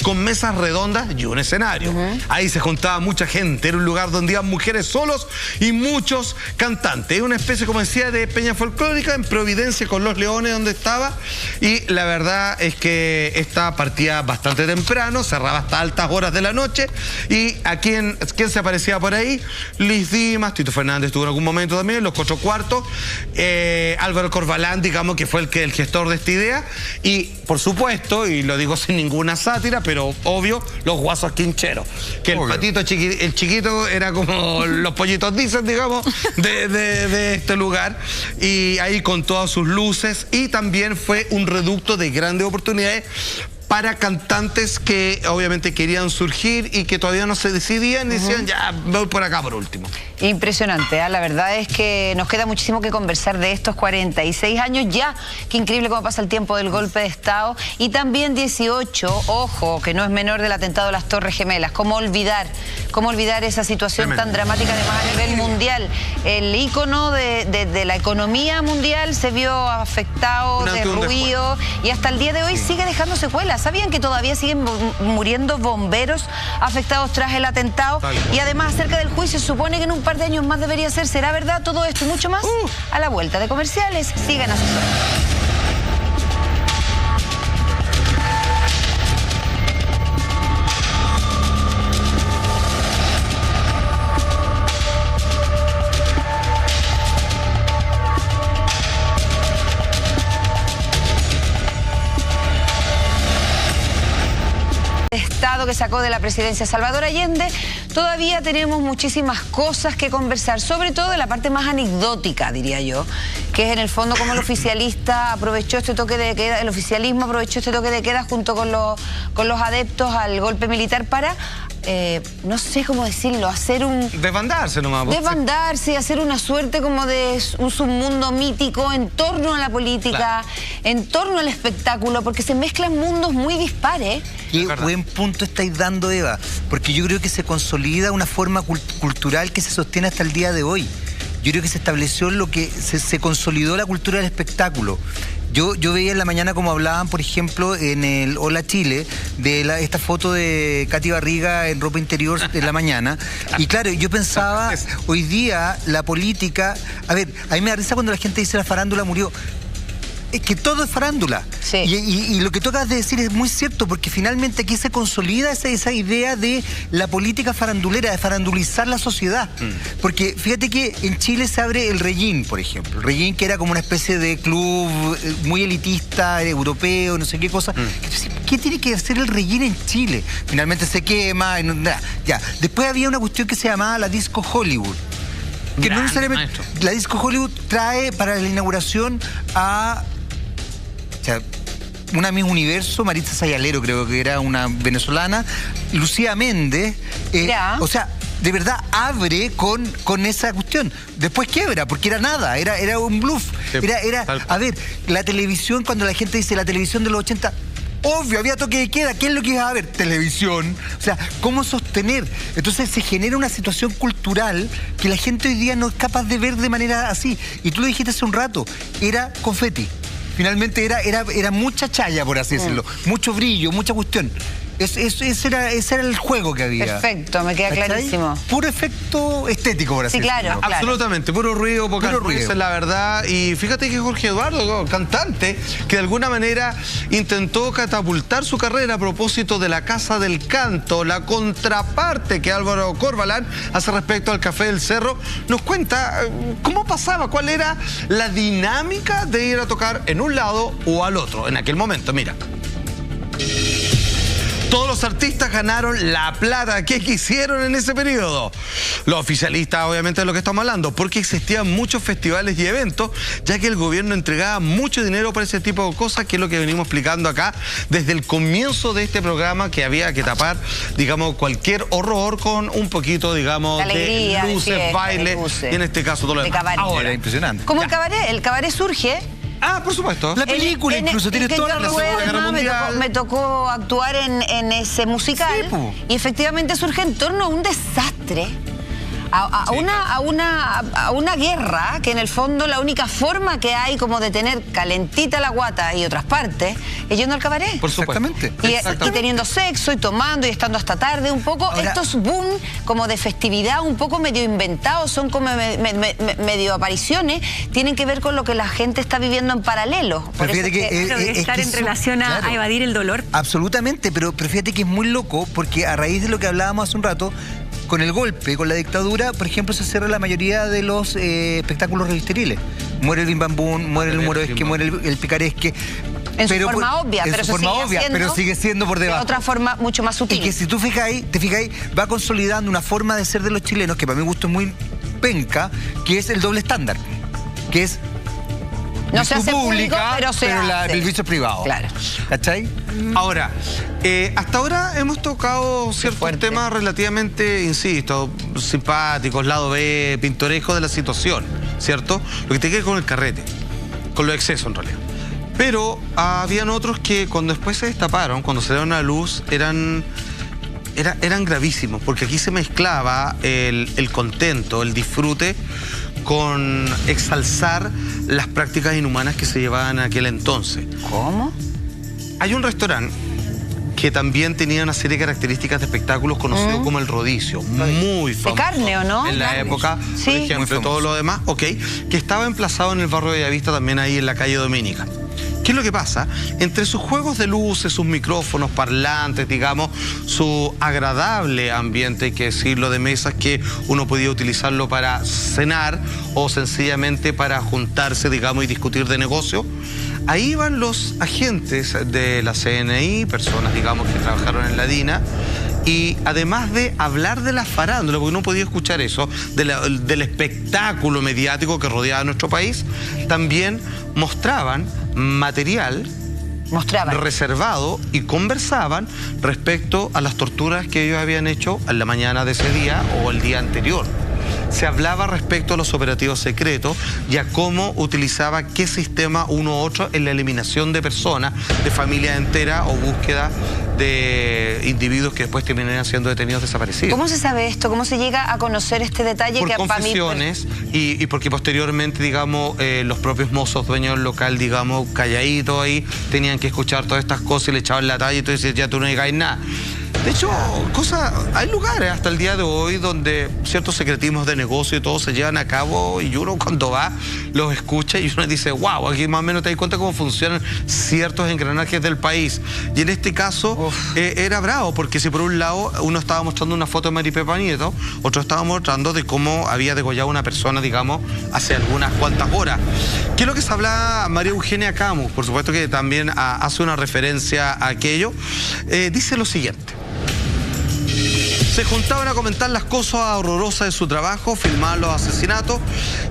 Speaker 2: con mesas redondas y un escenario. Ahí se juntaba mucha gente, era un lugar donde iban mujeres solos y muchos cantantes. Es una especie, como decía, de peña folclórica en Providencia con Los Leones, donde estaba, y la verdad es que esta partía bastante temprano, cerraba hasta altas horas de la noche, y a quién se aparecía por ahí, Liz Dimas, Tito Fernández estuvo en algún momento también, Los Cuatro Cuartos, Álvaro Corbalán, digamos, que fue el gestor de esta idea, y por supuesto, y lo digo sin ninguna sátira, pero obvio, los guasos quincheros, que el patito el chiquito era como los pollitos dicen, digamos, de este lugar, y ahí con todas sus luces, y también fue un reducto de grandes oportunidades para cantantes que obviamente querían surgir y que todavía no se decidían, y decían, ya, voy por acá por último.
Speaker 1: Impresionante, ¿eh? La verdad es que nos queda muchísimo que conversar de estos 46 años ya. Qué increíble cómo pasa el tiempo del golpe de Estado. Y también 18, ojo, que no es menor, del atentado a las Torres Gemelas. ¿Cómo olvidar esa situación tan dramática, además a nivel mundial? El ícono de la economía mundial se vio afectado, derruido, y hasta el día de hoy sigue dejando secuelas. ¿Sabían que todavía siguen muriendo bomberos afectados tras el atentado? Y además, acerca del juicio, se supone que en un par de años más debería ser. ¿Será verdad todo esto y mucho más? A la vuelta de comerciales. Sigan a su suerte. comunicado que sacó de la presidencia Salvador Allende, todavía tenemos muchísimas cosas que conversar, sobre todo de la parte más anecdótica, diría yo, que es en el fondo cómo el oficialista aprovechó este toque de queda, el oficialismo aprovechó este toque de queda junto con los adeptos al golpe militar para, no sé cómo decirlo, hacer un...
Speaker 2: Desbandarse nomás.
Speaker 1: Desbandarse, hacer una suerte como de un submundo mítico en torno a la política, claro, en torno al espectáculo, porque se mezclan mundos muy dispares.
Speaker 3: Qué buen punto estáis dando, Eva, porque yo creo que se consolida una forma cultural que se sostiene hasta el día de hoy. Yo creo que se estableció lo que se consolidó la cultura del espectáculo. Yo veía en la mañana como hablaban, por ejemplo, en el Hola Chile, de esta foto de Katy Barriga en ropa interior en la mañana. Y claro, yo pensaba, hoy día la política... A ver, a mí me da risa cuando la gente dice la farándula murió. Es que todo es farándula. Sí. Y lo que tú acabas de decir es muy cierto, porque finalmente aquí se consolida esa idea de la política farandulera, de farandulizar la sociedad. Porque fíjate que en Chile se abre el Regín, por ejemplo. El Regín, que era como una especie de club muy elitista, europeo, no sé qué cosa. ¿Qué tiene que hacer el Regín en Chile? Finalmente se quema. Ya. Después había una cuestión que se llamaba la Disco Hollywood. Que no necesariamente... La Disco Hollywood trae para la inauguración a... O sea, una Miss Universo, Maritza Sayalero, creo que era una venezolana, Lucía Méndez, o sea, de verdad abre con esa cuestión. Después quiebra, porque era nada, era un bluff. A ver, la televisión, cuando la gente dice la televisión de los 80... Obvio, había toque de queda. ¿Qué es lo que iba a ver? Televisión. O sea, ¿cómo sostener? Entonces se genera una situación cultural que la gente hoy día no es capaz de ver de manera así. Y tú lo dijiste hace un rato, era confeti. Finalmente era mucha chaya, por así decirlo. Mucho brillo, mucha cuestión. Ese era el juego que había.
Speaker 1: Perfecto, me queda clarísimo.
Speaker 3: Puro efecto estético, por así decirlo.
Speaker 1: Claro.
Speaker 2: Absolutamente, puro ruido, poca ruido, esa es la verdad. Y fíjate que Jorge Eduardo, cantante, que de alguna manera intentó catapultar su carrera a propósito de la Casa del Canto, la contraparte que Álvaro Corbalán hace respecto al Café del Cerro, nos cuenta cómo pasaba, cuál era la dinámica de ir a tocar en un lado o al otro en aquel momento. Mira. Todos los artistas ganaron la plata que quisieron en ese periodo. Los oficialistas, obviamente, de lo que estamos hablando, porque existían muchos festivales y eventos, ya que el gobierno entregaba mucho dinero para ese tipo de cosas, que es lo que venimos explicando acá desde el comienzo de este programa, que había que tapar, digamos, cualquier horror con un poquito, digamos, de alegría, de luces, baile, y en este caso todo lo demás.
Speaker 3: Ahora, era impresionante.
Speaker 1: Como el cabaret surge...
Speaker 2: Ah, por supuesto.
Speaker 3: La película incluso tiene toda la Segunda Guerra Mundial.
Speaker 1: Me tocó actuar en ese musical, sí, y efectivamente surge en torno a un desastre. A una guerra que en el fondo la única forma que hay como de tener calentita la guata y otras partes es yendo al cabaret.
Speaker 3: Por supuestamente.
Speaker 1: Y teniendo sexo y tomando y estando hasta tarde un poco. Ahora, estos boom como de festividad un poco medio inventados, son como medio apariciones, tienen que ver con lo que la gente está viviendo en paralelo.
Speaker 4: Por eso estar en relación a evadir el dolor.
Speaker 3: Absolutamente, pero fíjate que es muy loco, porque a raíz de lo que hablábamos hace un rato, con el golpe, con la dictadura, por ejemplo, se cierra la mayoría de los espectáculos revisteriles. Muere el Bim Bam Boom, muere el humoresque, muere el picaresque.
Speaker 1: En su forma obvia,
Speaker 3: pero sigue siendo por debajo.
Speaker 1: De otra forma mucho más sutil.
Speaker 3: Y que si tú te fijáis, va consolidando una forma de ser de los chilenos, que para mi gusto es muy penca, que es el doble estándar. Que es...
Speaker 1: No se hace pública, pero
Speaker 3: el servicio privado.
Speaker 1: Claro.
Speaker 3: ¿Cachai?
Speaker 2: Ahora, hasta ahora hemos tocado ciertos temas relativamente, insisto, simpáticos, lado B, pintorescos de la situación, ¿cierto? Lo que tiene que ver con el carrete, con los excesos en realidad. Pero habían otros que cuando después se destaparon, cuando se dieron a la luz, eran gravísimos, porque aquí se mezclaba el contento, el disfrute, con exalzar las prácticas inhumanas que se llevaban en aquel entonces.
Speaker 1: ¿Cómo?
Speaker 2: Hay un restaurante que también tenía una serie de características de espectáculos conocido como El Rodicio, muy famoso.
Speaker 1: ¿De carne o no?
Speaker 2: En la época, sí, por ejemplo, todo lo demás, que estaba emplazado en el barrio de Bellavista, también ahí en la calle Dominica. ¿Qué es lo que pasa? Entre sus juegos de luces, sus micrófonos, parlantes, digamos, su agradable ambiente, hay que decirlo, de mesas que uno podía utilizarlo para cenar o sencillamente para juntarse, digamos, y discutir de negocio, Ahí van los agentes de la CNI, personas, digamos, que trabajaron en la DINA, y además de hablar de la farándula, porque no podía escuchar eso, del espectáculo mediático que rodeaba nuestro país, también mostraban material reservado y conversaban respecto a las torturas que ellos habían hecho en la mañana de ese día o el día anterior. Se hablaba respecto a los operativos secretos y a cómo utilizaba qué sistema uno u otro en la eliminación de personas, de familias enteras o búsqueda de individuos que después terminarían siendo detenidos desaparecidos.
Speaker 1: ¿Cómo se sabe esto? ¿Cómo se llega a conocer este detalle?
Speaker 2: Por
Speaker 1: que
Speaker 2: confesiones y porque posteriormente, digamos, los propios mozos dueños del local, digamos, calladitos ahí, tenían que escuchar todas estas cosas y le echaban la talla y tú decías, ya tú no digas nada. De hecho, hay lugares hasta el día de hoy donde ciertos secretismos de negocio y todo se llevan a cabo y uno cuando va los escucha y uno dice, wow, aquí más o menos te das cuenta cómo funcionan ciertos engranajes del país. Y en este caso era bravo, porque si por un lado uno estaba mostrando una foto de Maripepa Nieto, otro estaba mostrando de cómo había degollado a una persona, digamos, hace algunas cuantas horas. ¿Qué es lo que se habla María Eugenia Camus? Por supuesto que también hace una referencia a aquello. Dice lo siguiente. Se juntaban a comentar las cosas horrorosas de su trabajo, filmaban los asesinatos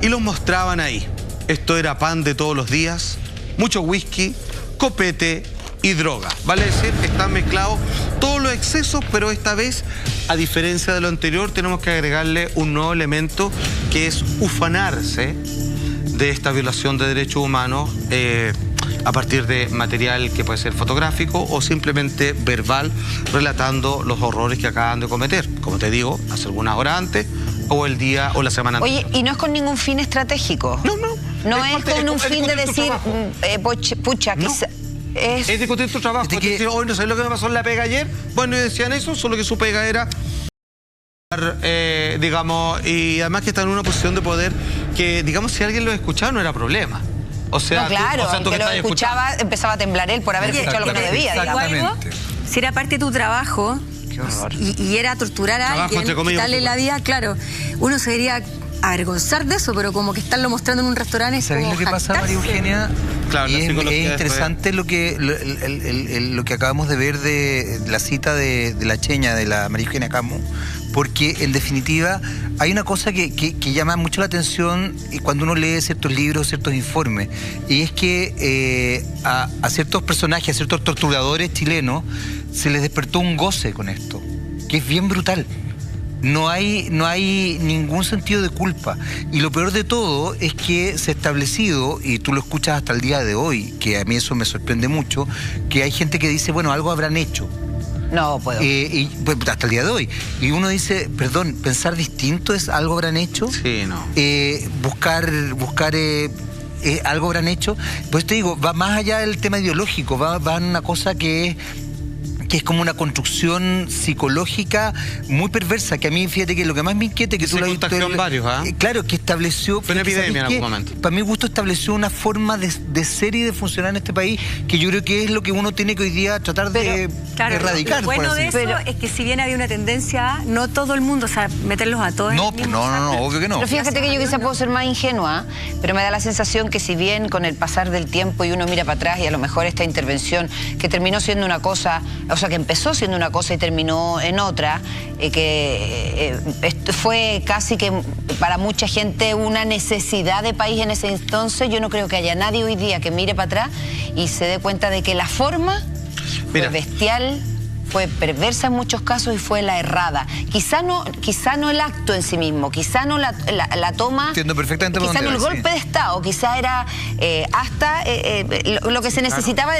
Speaker 2: y los mostraban ahí. Esto era pan de todos los días, mucho whisky, copete y droga. Vale decir, están mezclados todos los excesos, pero esta vez, a diferencia de lo anterior, tenemos que agregarle un nuevo elemento que es ufanarse de esta violación de derechos humanos a partir de material que puede ser fotográfico o simplemente verbal, relatando los horrores que acaban de cometer, como te digo, hace algunas horas antes o el día o la semana anterior.
Speaker 1: Oye, ¿y no es con ningún fin estratégico?
Speaker 2: No.
Speaker 1: No es con un fin de decir, pucha, quizá...
Speaker 2: Es discutir tu trabajo. Es decir, hoy no sé lo que me pasó en la pega ayer. Bueno, y decían eso, solo que su pega era... digamos, y además que están en una posición de poder que, digamos, si alguien lo escuchaba no era problema. O sea,
Speaker 1: no, claro, tú que lo escuchaba empezaba a temblar él por haber escuchado lo que no debía.
Speaker 4: Exactamente. Si era parte de tu trabajo y era torturar a alguien, quitarle la vida, claro, uno se debería avergonzar de eso, pero como que estarlo mostrando en un restaurante es
Speaker 3: ¿sabéis
Speaker 4: como
Speaker 3: lo que pasa, María Eugenia?
Speaker 2: Claro,
Speaker 3: y es interesante lo que acabamos de ver de la cita de la cheña de la María Eugenia Camus, porque en definitiva hay una cosa que llama mucho la atención cuando uno lee ciertos libros, ciertos informes, y es que a ciertos personajes, a ciertos torturadores chilenos, se les despertó un goce con esto, que es bien brutal. No hay ningún sentido de culpa. Y lo peor de todo es que se ha establecido, y tú lo escuchas hasta el día de hoy, que a mí eso me sorprende mucho, que hay gente que dice, bueno, algo habrán hecho.
Speaker 1: No puedo.
Speaker 3: Y pues, hasta el día de hoy. Y uno dice, perdón, ¿pensar distinto es algo habrán hecho?
Speaker 2: Sí, no.
Speaker 3: Buscar algo habrán hecho. Pues te digo, va más allá del tema ideológico, va en una cosa que es como una construcción psicológica muy perversa, que a mí, fíjate que lo que más me inquieta es que
Speaker 2: tú lo has visto varios,
Speaker 3: claro, que estableció...
Speaker 2: Fue una epidemia en algún momento.
Speaker 3: Para mi gusto estableció una forma de ser y de funcionar en este país que yo creo que es lo que uno tiene que hoy día tratar de erradicar.
Speaker 4: Lo bueno de eso es que si bien había una tendencia, no todo el mundo, o sea, meterlos a todos...
Speaker 3: No, obvio que no.
Speaker 1: Pero fíjate que yo quizá puedo ser más ingenua, pero me da la sensación que si bien con el pasar del tiempo y uno mira para atrás y a lo mejor esta intervención que terminó siendo una cosa, o sea, que empezó siendo una cosa y terminó en otra, fue casi que para mucha gente una necesidad de país en ese entonces, yo no creo que haya nadie hoy día que mire para atrás y se dé cuenta de que la forma fue bestial, fue perversa en muchos casos y fue la errada. Quizá no el acto en sí mismo, quizá no la toma...
Speaker 3: Entiendo perfectamente
Speaker 1: quizá no el golpe de Estado, quizá era hasta lo que se necesitaba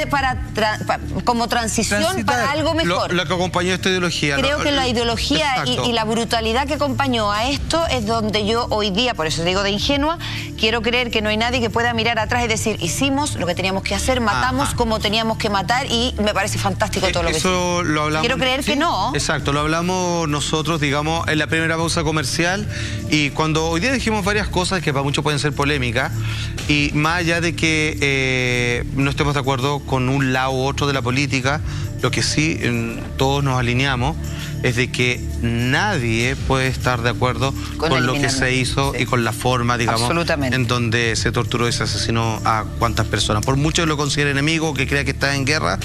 Speaker 1: como transición para algo mejor.
Speaker 2: Lo que acompañó esta ideología.
Speaker 1: Creo que la ideología y la brutalidad que acompañó a esto es donde yo hoy día, por eso digo de ingenua, quiero creer que no hay nadie que pueda mirar atrás y decir, hicimos lo que teníamos que hacer, matamos como teníamos que matar y me parece fantástico todo lo que hicimos. Quiero creer que no.
Speaker 2: Exacto, lo hablamos nosotros, digamos, en la primera pausa comercial y cuando hoy día dijimos varias cosas que para muchos pueden ser polémicas y más allá de que no estemos de acuerdo con un lado u otro de la política, lo que sí todos nos alineamos es de que nadie puede estar de acuerdo con lo que se hizo y con la forma, digamos, en donde se torturó y se asesinó a cuantas personas. Por mucho que lo considere enemigo, que crea que está en guerra,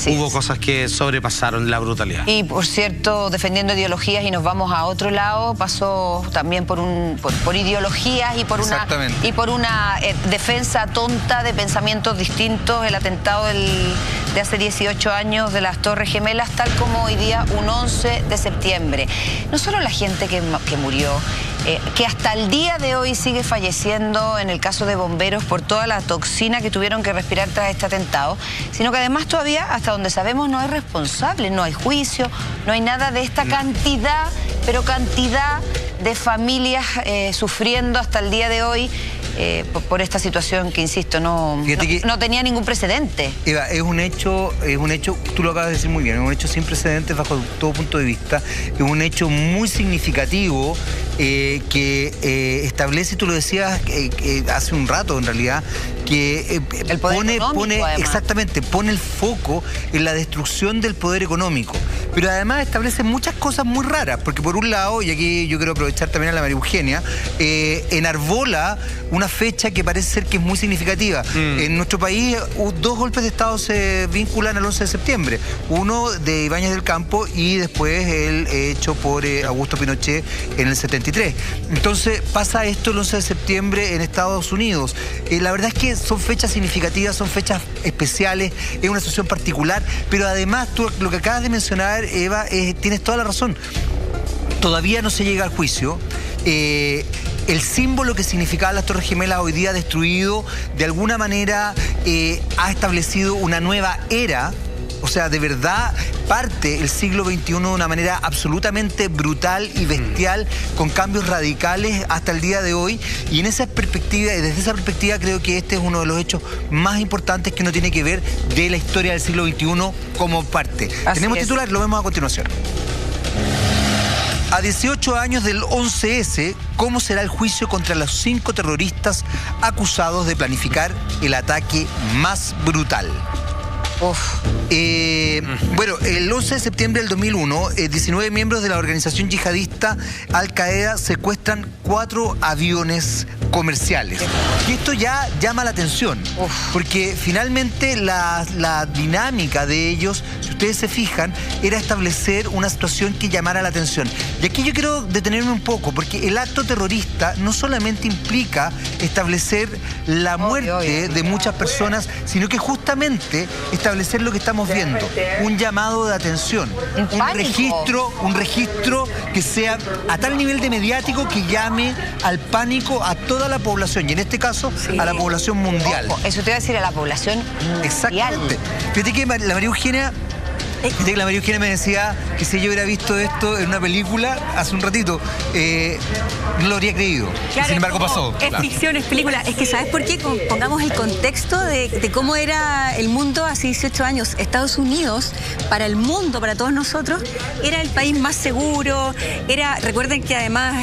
Speaker 2: hubo cosas que sobrepasaron la brutalidad.
Speaker 1: Y por cierto, defendiendo ideologías, y nos vamos a otro lado, pasó también por ideologías y por una defensa tonta de pensamientos distintos, el atentado de hace 18 años de las Torres Gemelas, tal como hoy día un 11 de septiembre. No solo la gente que murió, que hasta el día de hoy sigue falleciendo en el caso de bomberos por toda la toxina que tuvieron que respirar tras este atentado, sino que además todavía, hasta donde sabemos, no hay responsables, no hay juicio, no hay nada de esta cantidad, pero cantidad de familias sufriendo hasta el día de hoy por esta situación que, insisto, no tenía ningún precedente.
Speaker 3: Eva, es un hecho, tú lo acabas de decir muy bien, es un hecho sin precedentes bajo todo punto de vista, es un hecho muy significativo que establece, tú lo decías hace un rato en realidad, que
Speaker 1: el poder
Speaker 3: pone el foco en la destrucción del poder económico, pero además establece muchas cosas muy raras, porque por un lado, y aquí yo quiero aprovechar también a la María Eugenia, enarbola una fecha que parece ser que es muy significativa. En nuestro país, 2 golpes de Estado se vinculan al 11 de septiembre. Uno de Ibáñez del Campo y después el hecho por Augusto Pinochet en el 73. Entonces pasa esto el 11 de septiembre en Estados Unidos. La verdad es que son fechas significativas, son fechas especiales, es una situación particular, pero además tú lo que acabas de mencionar, Eva, tienes toda la razón. Todavía no se llega al juicio. El símbolo que significaban las Torres Gemelas hoy día destruido, de alguna manera ha establecido una nueva era. O sea, de verdad parte el siglo XXI de una manera absolutamente brutal y bestial, con cambios radicales hasta el día de hoy. Y en esa perspectiva, desde esa perspectiva, creo que este es uno de los hechos más importantes que uno tiene que ver de la historia del siglo XXI como parte. Tenemos titular, lo vemos a continuación. A 18 años del 11S, ¿cómo será el juicio contra los 5 terroristas acusados de planificar el ataque más brutal? Bueno, el 11 de septiembre del 2001, 19 miembros de la organización yihadista Al-Qaeda secuestran 4 aviones comerciales. Y esto ya llama la atención, porque finalmente la dinámica de ellos, si ustedes se fijan, era establecer una situación que llamara la atención. Y aquí yo quiero detenerme un poco, porque el acto terrorista no solamente implica establecer la muerte de muchas personas, sino que justamente establecer lo que estamos viendo, un llamado de atención, un registro que sea a tal nivel de mediático que llame al pánico a toda la población, y en este caso a la población mundial.
Speaker 1: Eso te iba a decir, a la población mundial.
Speaker 3: Exactamente. Fíjate que la María Eugenia me decía que si yo hubiera visto esto en una película hace un ratito, no lo habría creído.
Speaker 4: Claro,
Speaker 3: sin embargo pasó.
Speaker 4: Es ficción, es película. Es que ¿sabes por qué? Pongamos el contexto de cómo era el mundo hace 18 años. Estados Unidos, para el mundo, para todos nosotros, era el país más seguro. Recuerden que además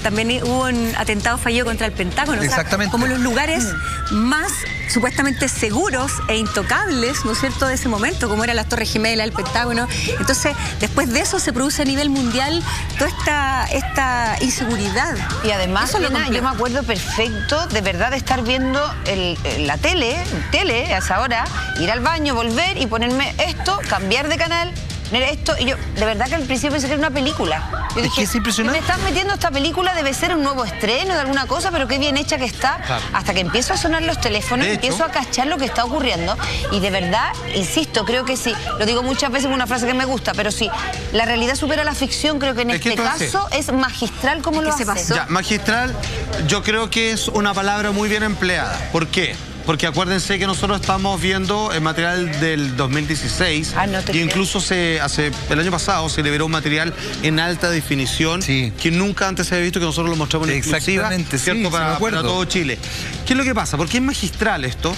Speaker 4: también hubo un atentado fallido contra el Pentágono.
Speaker 3: Exactamente.
Speaker 4: O sea, como los lugares más supuestamente seguros e intocables, ¿no es cierto?, de ese momento, como eran las Torres Gemelas, el Pentágono. Entonces, después de eso se produce a nivel mundial toda esta inseguridad.
Speaker 1: Y además, Lena, yo me acuerdo perfecto, de verdad, de estar viendo la tele a esa hora, ir al baño, volver y ponerme esto, cambiar de canal, poner esto, y yo, de verdad que al principio pensé que era una película. Yo dije,
Speaker 3: es impresionante.
Speaker 1: me estás metiendo esta película, debe ser un nuevo estreno de alguna cosa, pero qué bien hecha que está. Claro. Hasta que empiezo a sonar los teléfonos, empiezo a cachar lo que está ocurriendo, y de verdad, insisto, creo que sí, lo digo muchas veces en una frase que me gusta, pero sí, la realidad supera la ficción, creo que en este caso es magistral como lo hace.
Speaker 2: Ya, magistral, yo creo que es una palabra muy bien empleada. ¿Por qué? Porque acuérdense que nosotros estamos viendo el material del 2016 y incluso el año pasado se liberó un material en alta definición que nunca antes se había visto, que nosotros lo mostramos en exclusiva, ¿cierto? Para todo Chile. ¿Qué es lo que pasa? ¿Por qué es magistral esto?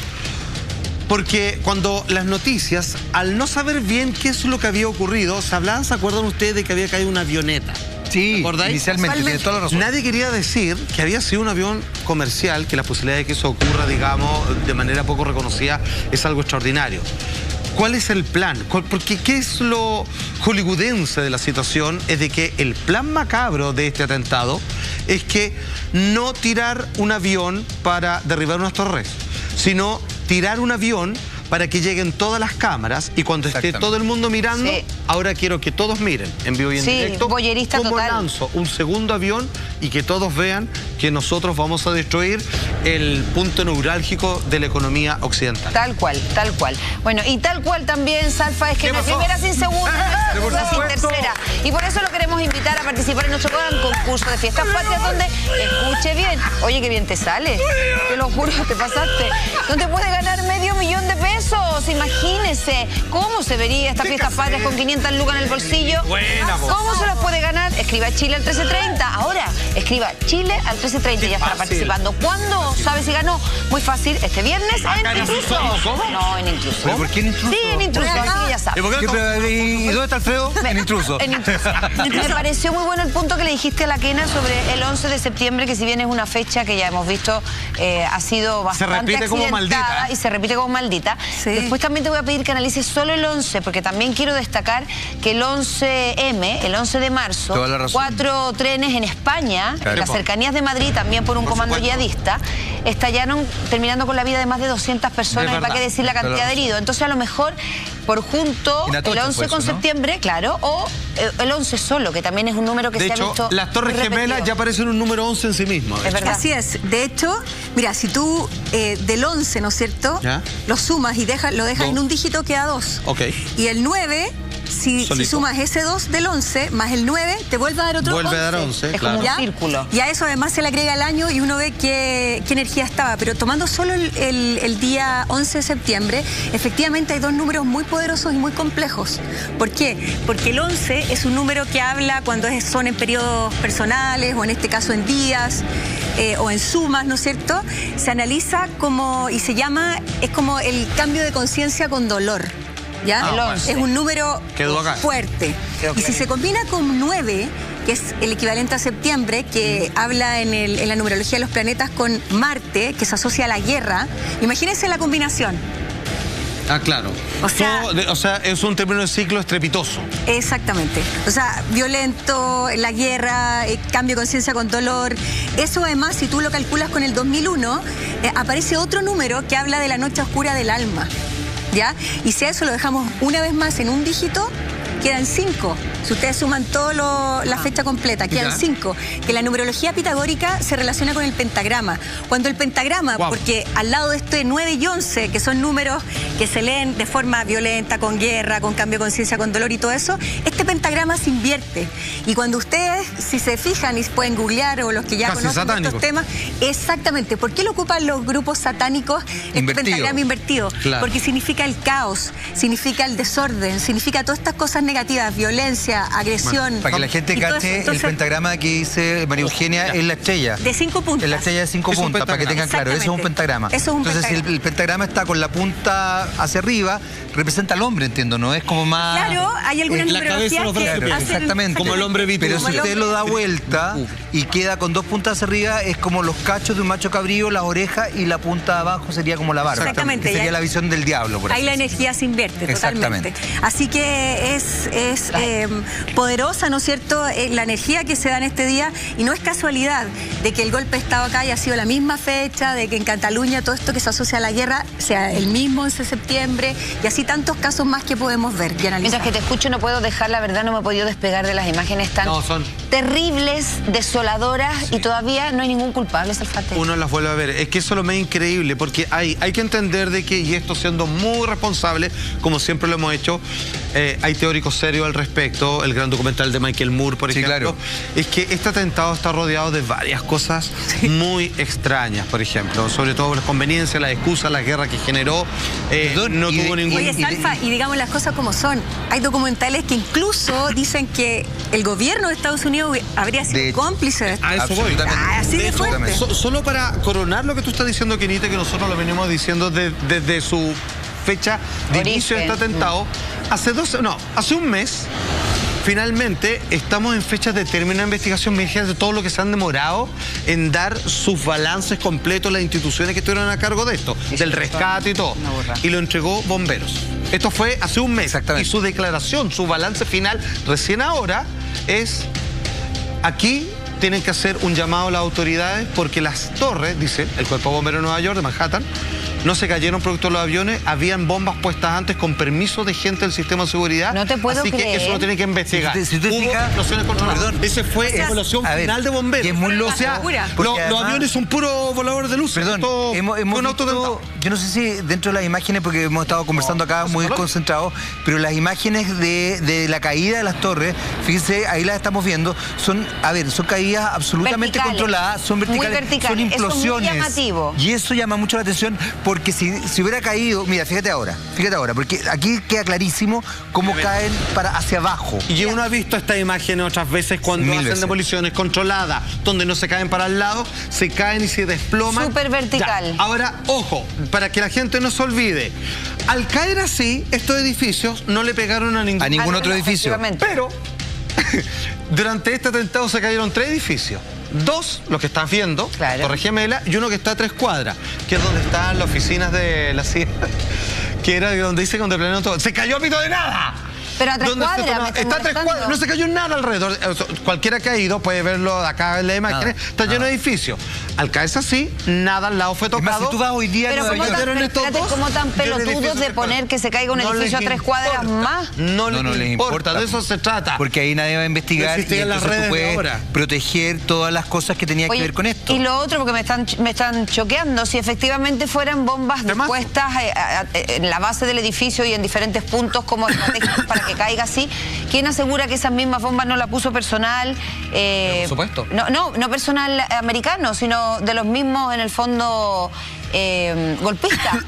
Speaker 2: Porque cuando las noticias, al no saber bien qué es lo que había ocurrido, ¿se acuerdan ustedes de que había caído una avioneta?
Speaker 3: Sí, inicialmente, tiene toda la razón.
Speaker 2: Nadie quería decir que había sido un avión comercial, que la posibilidad de que eso ocurra, digamos, de manera poco reconocida, es algo extraordinario. ¿Cuál es el plan? Porque ¿qué es lo hollywoodense de la situación? Es de que el plan macabro de este atentado es que no tirar un avión para derribar unas torres, sino tirar un avión para que lleguen todas las cámaras y cuando esté todo el mundo mirando, ahora quiero que todos miren en vivo y en directo
Speaker 1: boyerista
Speaker 2: cómo
Speaker 1: total.
Speaker 2: lanzo un segundo avión y que todos vean que nosotros vamos a destruir el punto neurálgico de la economía occidental.
Speaker 1: Tal cual, tal cual. Bueno, y tal cual también, Salfa, es que no hay primera sin segunda, no hay segunda sin tercera. Y por eso lo queremos invitar a participar en nuestro gran concurso de Fiestas Patrias, donde, escuche bien, oye, qué bien te sale, te lo juro, te pasaste, donde puede ganar $500,000 de pesos. Imagínese cómo se vería esta Fiestas Patrias con 500 lucas en el bolsillo.
Speaker 2: Buena,
Speaker 1: ¿Cómo se las puede ganar? Escriba Chile al 1330. Ahora, escriba Chile al 1330 y ya estará participando. ¿Cuándo? ¿Sabe si ganó? Muy fácil, este viernes en Intruso. No, en Intruso.
Speaker 3: ¿Pero por qué en Intruso?
Speaker 1: Sí, en Intruso, así que ya sabe.
Speaker 3: ¿Y dónde está Alfredo? En Intruso.
Speaker 1: En Intruso. Me pareció muy bueno el punto que le dijiste a la Kena sobre el 11 de septiembre, que si bien es una fecha que ya hemos visto ha sido bastante accidentada y se repite como maldita.
Speaker 4: Sí.
Speaker 1: Después también te voy a pedir que analices solo el 11, porque también quiero destacar que el 11M, el 11 de marzo, 4 trenes en España, en las cercanías de Madrid, también por un comando yihadista, estallaron terminando con la vida de más de 200 personas, y para qué decir la cantidad de heridos. Entonces a lo mejor por junto el 11 con septiembre, claro, o el 11 solo, que también es un número que se ha visto.
Speaker 2: Las Torres Gemelas ya parecen un número 11 en sí mismo.
Speaker 1: Es verdad.
Speaker 4: Así es. De hecho, mira, si tú del 11, ¿no es cierto?, lo sumas y lo dejas en un dígito, queda 2.
Speaker 2: Ok.
Speaker 4: Y el 9... Si sumas ese 2 del 11 más el 9, te vuelve a dar otro 11.
Speaker 2: Vuelve a dar 11,
Speaker 1: es como un círculo.
Speaker 4: Y a eso además se le agrega el año y uno ve qué energía estaba. Pero tomando solo el día 11 de septiembre, efectivamente hay dos números muy poderosos y muy complejos. ¿Por qué? Porque el 11 es un número que habla cuando son en periodos personales, o en este caso en días, o en sumas, ¿no es cierto? Se analiza como, y se llama, es como el cambio de conciencia con dolor. ¿Ya? Es un número fuerte. Y si se combina con 9, que es el equivalente a septiembre, que habla en la numerología de los planetas con Marte, que se asocia a la guerra, imagínense la combinación.
Speaker 2: Ah, claro. O sea, es un término de ciclo estrepitoso.
Speaker 4: Exactamente. O sea, violento, la guerra, cambio de conciencia con dolor. Eso además, si tú lo calculas con el 2001, aparece otro número que habla de la noche oscura del alma. ¿Ya? Y si a eso lo dejamos una vez más en un dígito, quedan 5. Si ustedes suman toda la fecha completa, quedan 5. Que la numerología pitagórica se relaciona con el pentagrama. Cuando el pentagrama, porque al lado de este 9 y 11, que son números que se leen de forma violenta, con guerra, con cambio de conciencia, con dolor y todo eso, este pentagrama se invierte. Y cuando ustedes, si se fijan y pueden googlear, o los que ya conocen estos temas, exactamente, ¿por qué lo ocupan los grupos satánicos este pentagrama invertido? Porque significa el caos, significa el desorden, significa todas estas cosas negativas, violencia, agresión.
Speaker 3: Para que la gente cache, el pentagrama que dice María Eugenia es la estrella.
Speaker 4: De 5 puntas.
Speaker 3: Es la estrella de 5 puntas, para que tengan claro. Eso es un pentagrama. Entonces, si el pentagrama está con la punta hacia arriba, representa al hombre, entiendo, ¿no? Es como más...
Speaker 4: Claro, hay algunas numerologías que
Speaker 3: exactamente.
Speaker 2: Como el hombre vivo.
Speaker 3: Pero si usted lo da vuelta y queda con 2 puntas hacia arriba, es como los cachos de un macho cabrío, las orejas, y la punta de abajo sería como la barba.
Speaker 4: Exactamente.
Speaker 3: Que sería la visión del diablo, por
Speaker 4: ahí la energía se invierte totalmente. Así que es poderosa, ¿no es cierto?, la energía que se da en este día, y no es casualidad de que el golpe de Estado acá haya sido la misma fecha, de que en Cataluña todo esto que se asocia a la guerra sea el mismo 11 de septiembre, y así tantos casos más que podemos ver y analizar.
Speaker 1: Mientras que te escucho no puedo dejar, la verdad no me he podido despegar de las imágenes tan terribles, desoladoras, y todavía no hay ningún culpable, Salfate.
Speaker 2: Uno las vuelve a ver. Es que eso es lo más increíble, porque hay que entender de que, y esto siendo muy responsable, como siempre lo hemos hecho, hay teóricos serios al respecto. El gran documental de Michael Moore, por ejemplo, es que este atentado está rodeado de varias cosas muy extrañas, por ejemplo, sobre todo las conveniencias, las excusas, la guerra que generó, no tuvo ningún...
Speaker 4: Oye, Salfa, y digamos las cosas como son. Hay documentales que incluso dicen que el gobierno de Estados Unidos habría sido cómplice de esto.
Speaker 2: A eso voy.
Speaker 4: Así de fuerte.
Speaker 2: Solo para coronar lo que tú estás diciendo, Kenita, que nosotros lo venimos diciendo desde su fecha de inicio de este atentado, hace un mes, finalmente estamos en fechas de término de investigación. Imagínate todo lo que se han demorado en dar sus balances completos las instituciones que estuvieron a cargo de esto, del rescate y todo. Y lo entregó Bomberos. Esto fue hace un mes.
Speaker 3: Exactamente.
Speaker 2: Y su declaración, su balance final, recién ahora, es aquí tienen que hacer un llamado a las autoridades porque las torres, dice el Cuerpo de Bomberos de Nueva York, de Manhattan, no se cayeron producto de los aviones, habían bombas puestas antes con permiso de gente del sistema de seguridad.
Speaker 1: No te puedo
Speaker 2: así
Speaker 1: creer.
Speaker 2: que eso lo tienen que investigar.
Speaker 3: Si tú
Speaker 2: Hubo explosiones controladas.
Speaker 3: Perdón.
Speaker 2: Ese fue evaluación final de bomberos.
Speaker 3: Y es muy loco.
Speaker 2: O sea,
Speaker 3: Porque
Speaker 2: los
Speaker 3: además,
Speaker 2: aviones son puros voladores de luz.
Speaker 3: Perdón, hemos visto, yo no sé si dentro de las imágenes, porque hemos estado conversando acá muy concentrados, pero las imágenes de la caída de las torres, fíjense, ahí las estamos viendo, son caídas absolutamente controladas, son verticales,
Speaker 1: muy verticales.
Speaker 3: son implosiones.
Speaker 1: Eso es muy llamativo.
Speaker 3: Y eso llama mucho la atención, porque si hubiera caído, mira, fíjate ahora, porque aquí queda clarísimo cómo caen hacia abajo.
Speaker 2: Y uno ha visto estas imágenes otras veces cuando hacen demoliciones controladas, donde no se caen para el lado, se caen y se desploman.
Speaker 1: Súper vertical.
Speaker 2: Ya. Ahora, ojo, para que la gente no se olvide, al caer así, estos edificios no le pegaron a ningún
Speaker 3: otro edificio.
Speaker 2: Pero durante este atentado se cayeron 3 edificios. 2, los que estás viendo, Torre Gemela, y uno que está a 3 cuadras, que es donde están las oficinas de la CIA, que era donde dice cuando planearon todo. ¡Se cayó a pito de nada!
Speaker 1: Pero a 3 cuadras,
Speaker 2: está a 3 cuadras, no se cayó nada alrededor. Cualquiera que ha ido puede verlo de acá en la imagen. Está lleno de edificios. Al caerse así, nada al lado fue tocado.
Speaker 3: Es más, si tú vas hoy día
Speaker 1: pero ¿cómo tan pelotudos de poner que se caiga un edificio a 3 cuadras más?
Speaker 2: No les importa, de eso se trata.
Speaker 3: Porque ahí nadie va a investigar y entonces tú puedes proteger todas las cosas que tenían que ver con esto.
Speaker 1: Y lo otro, porque me están choqueando, si efectivamente fueran bombas dispuestas en la base del edificio y en diferentes puntos como estrategias para que caiga así, ¿quién asegura que esas mismas bombas no la puso personal?
Speaker 3: Por supuesto.
Speaker 1: No personal americano, sino de los mismos, en el fondo, golpistas.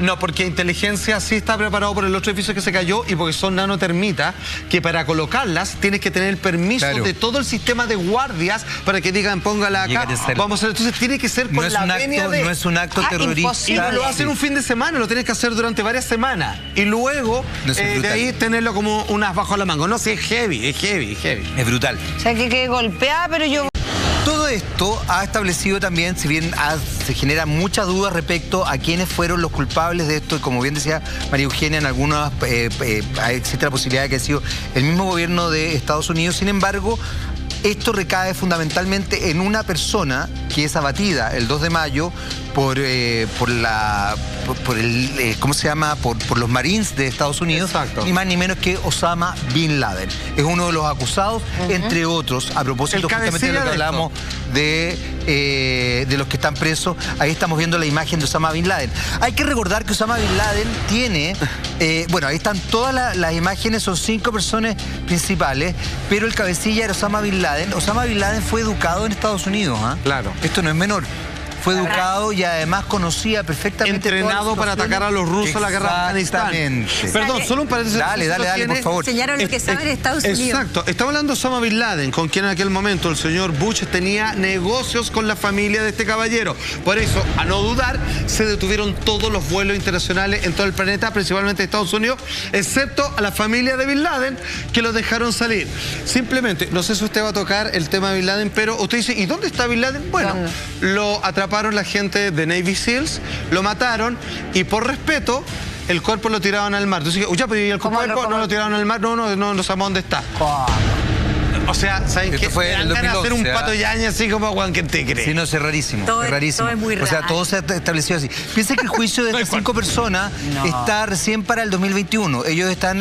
Speaker 2: No, porque inteligencia sí está preparado por el otro edificio que se cayó y porque son nanotermitas que para colocarlas tienes que tener el permiso de todo el sistema de guardias para que digan póngala acá. Vamos a hacer, entonces tiene que ser con la venia de...
Speaker 3: No es un acto terrorista.
Speaker 2: Y no lo hacen un fin de semana, lo tienes que hacer durante varias semanas y luego de ahí tenerlo como unas bajo la manga. No sé, es heavy.
Speaker 3: Es brutal.
Speaker 1: O sea, que golpea, pero yo...
Speaker 3: Todo esto ha establecido también, si bien se generan muchas dudas respecto a quiénes fueron los culpables de esto, y como bien decía María Eugenia, en algunas existe la posibilidad de que haya sido el mismo gobierno de Estados Unidos. Sin embargo, esto recae fundamentalmente en una persona que es abatida el 2 de mayo por los Marines de Estados Unidos.
Speaker 2: Exacto.
Speaker 3: Ni más ni menos que Osama Bin Laden. Es uno de los acusados, entre otros, a propósito justamente de lo que hablábamos de los que están presos. Ahí estamos viendo la imagen de Osama Bin Laden. Hay que recordar que Osama Bin Laden tiene, ahí están todas las imágenes, son 5 personas principales, pero el cabecilla era Osama Bin Laden. Osama Bin Laden fue educado en Estados Unidos.
Speaker 2: Claro.
Speaker 3: Esto no es menor. Fue educado y además conocía perfectamente...
Speaker 2: Entrenado para atacar a los rusos en la guerra de Afganistán. Perdón, solo un paréntesis.
Speaker 3: Dale, por favor.
Speaker 4: Enseñaron lo que saben en Estados Unidos.
Speaker 2: Exacto. Estamos hablando de Osama Bin Laden, con quien en aquel momento el señor Bush tenía negocios con la familia de este caballero. Por eso, a no dudar, se detuvieron todos los vuelos internacionales en todo el planeta, principalmente de Estados Unidos, excepto a la familia de Bin Laden, que lo dejaron salir. Simplemente, no sé si usted va a tocar el tema de Bin Laden, pero usted dice, ¿y dónde está Bin Laden? Bueno, lo atraparon la gente de Navy SEALs, lo mataron y por respeto el cuerpo lo tiraron al mar. Entonces, pero ¿y el cuerpo no lo tiraron al mar? No sabemos dónde está. O sea, ¿saben qué?
Speaker 3: Fue el 2012,
Speaker 2: hacer un pato yaña así como Juan que te cree.
Speaker 3: Sí, no, es rarísimo.
Speaker 4: Todo
Speaker 3: es rarísimo.
Speaker 4: es muy raro.
Speaker 3: O sea, todo se ha establecido así. Piensa que el juicio de estas 5 personas está recién para el 2021. Ellos están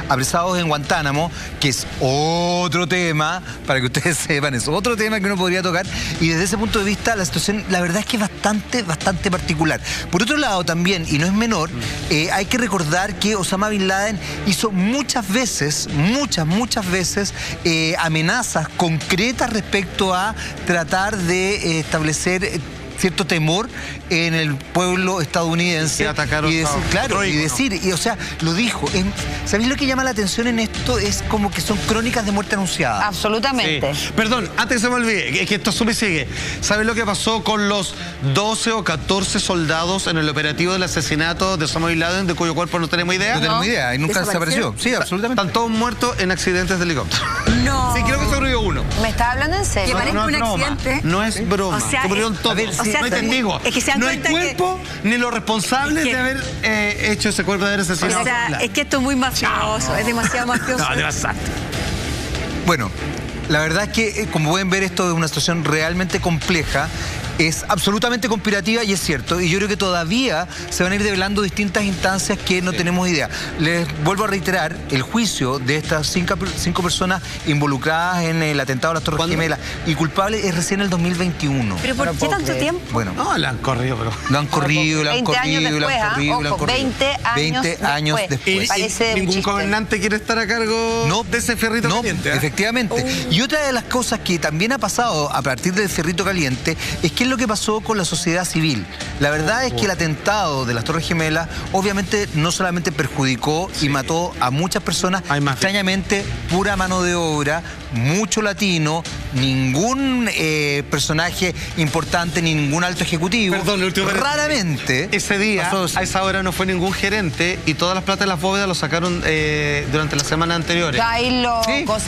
Speaker 3: apresados en Guantánamo, que es otro tema, para que ustedes sepan, es otro tema que uno podría tocar. Y desde ese punto de vista, la situación, la verdad es que es bastante particular. Por otro lado, también, y no es menor, hay que recordar que Osama Bin Laden hizo muchas veces, amenazas concretas respecto a tratar de establecer cierto temor en el pueblo estadounidense. O sea, lo dijo. ¿Sabéis lo que llama la atención en esto? Es como que son crónicas de muerte anunciada.
Speaker 1: Absolutamente.
Speaker 2: Sí. Perdón, antes que se me olvide, que esto sube y sigue. ¿Sabes lo que pasó con los 12 o 14 soldados en el operativo del asesinato de Osama Bin Laden, de cuyo cuerpo no tenemos idea?
Speaker 3: No tenemos idea, y nunca desapareció. Sí, absolutamente.
Speaker 2: Están todos muertos en accidentes de helicóptero.
Speaker 4: No.
Speaker 2: Sí, creo que sobrevivió uno.
Speaker 1: ¿Me estás hablando en serio?
Speaker 4: Que parezca un accidente.
Speaker 2: No es broma.
Speaker 4: O sea,
Speaker 2: se murieron todos. No hay testigos.
Speaker 4: Es que se dan
Speaker 2: no hay
Speaker 4: cuenta
Speaker 2: cuerpo ni los responsables de haber hecho ese cuerpo de haber asesinado.
Speaker 4: O sea, es que esto es muy mafioso, es demasiado mafioso.
Speaker 2: No, demasiado.
Speaker 3: Bueno, la verdad es que, como pueden ver, esto es una situación realmente compleja. Es absolutamente conspirativa y es cierto. Y yo creo que todavía se van a ir develando distintas instancias que no tenemos idea. Les vuelvo a reiterar, el juicio de estas cinco personas involucradas en el atentado a las Torres Gemelas y culpable es recién el 2021.
Speaker 4: ¿Pero por qué tanto tiempo?
Speaker 3: Bueno,
Speaker 2: No, la han corrido, pero...
Speaker 3: lo han corrido, lo han
Speaker 1: 20 años
Speaker 3: corrido, lo han
Speaker 1: después,
Speaker 3: corrido, lo han
Speaker 1: ojo,
Speaker 3: corrido.
Speaker 1: 20 años después. Parece un
Speaker 2: ningún
Speaker 1: chiste.
Speaker 2: gobernante quiere estar a cargo de ese ferrito caliente.
Speaker 3: Efectivamente. Y otra de las cosas que también ha pasado a partir del ferrito caliente es que es lo que pasó con la sociedad civil. La verdad es que el atentado de las Torres Gemelas obviamente no solamente perjudicó y mató a muchas personas, extrañamente pura mano de obra, mucho latino, ningún personaje importante, ningún alto ejecutivo.
Speaker 2: Perdón,
Speaker 3: raramente.
Speaker 2: Ese día, a esa hora no fue ningún gerente y todas las plata de las bóvedas lo sacaron durante las semanas anteriores.
Speaker 1: Ay, loco,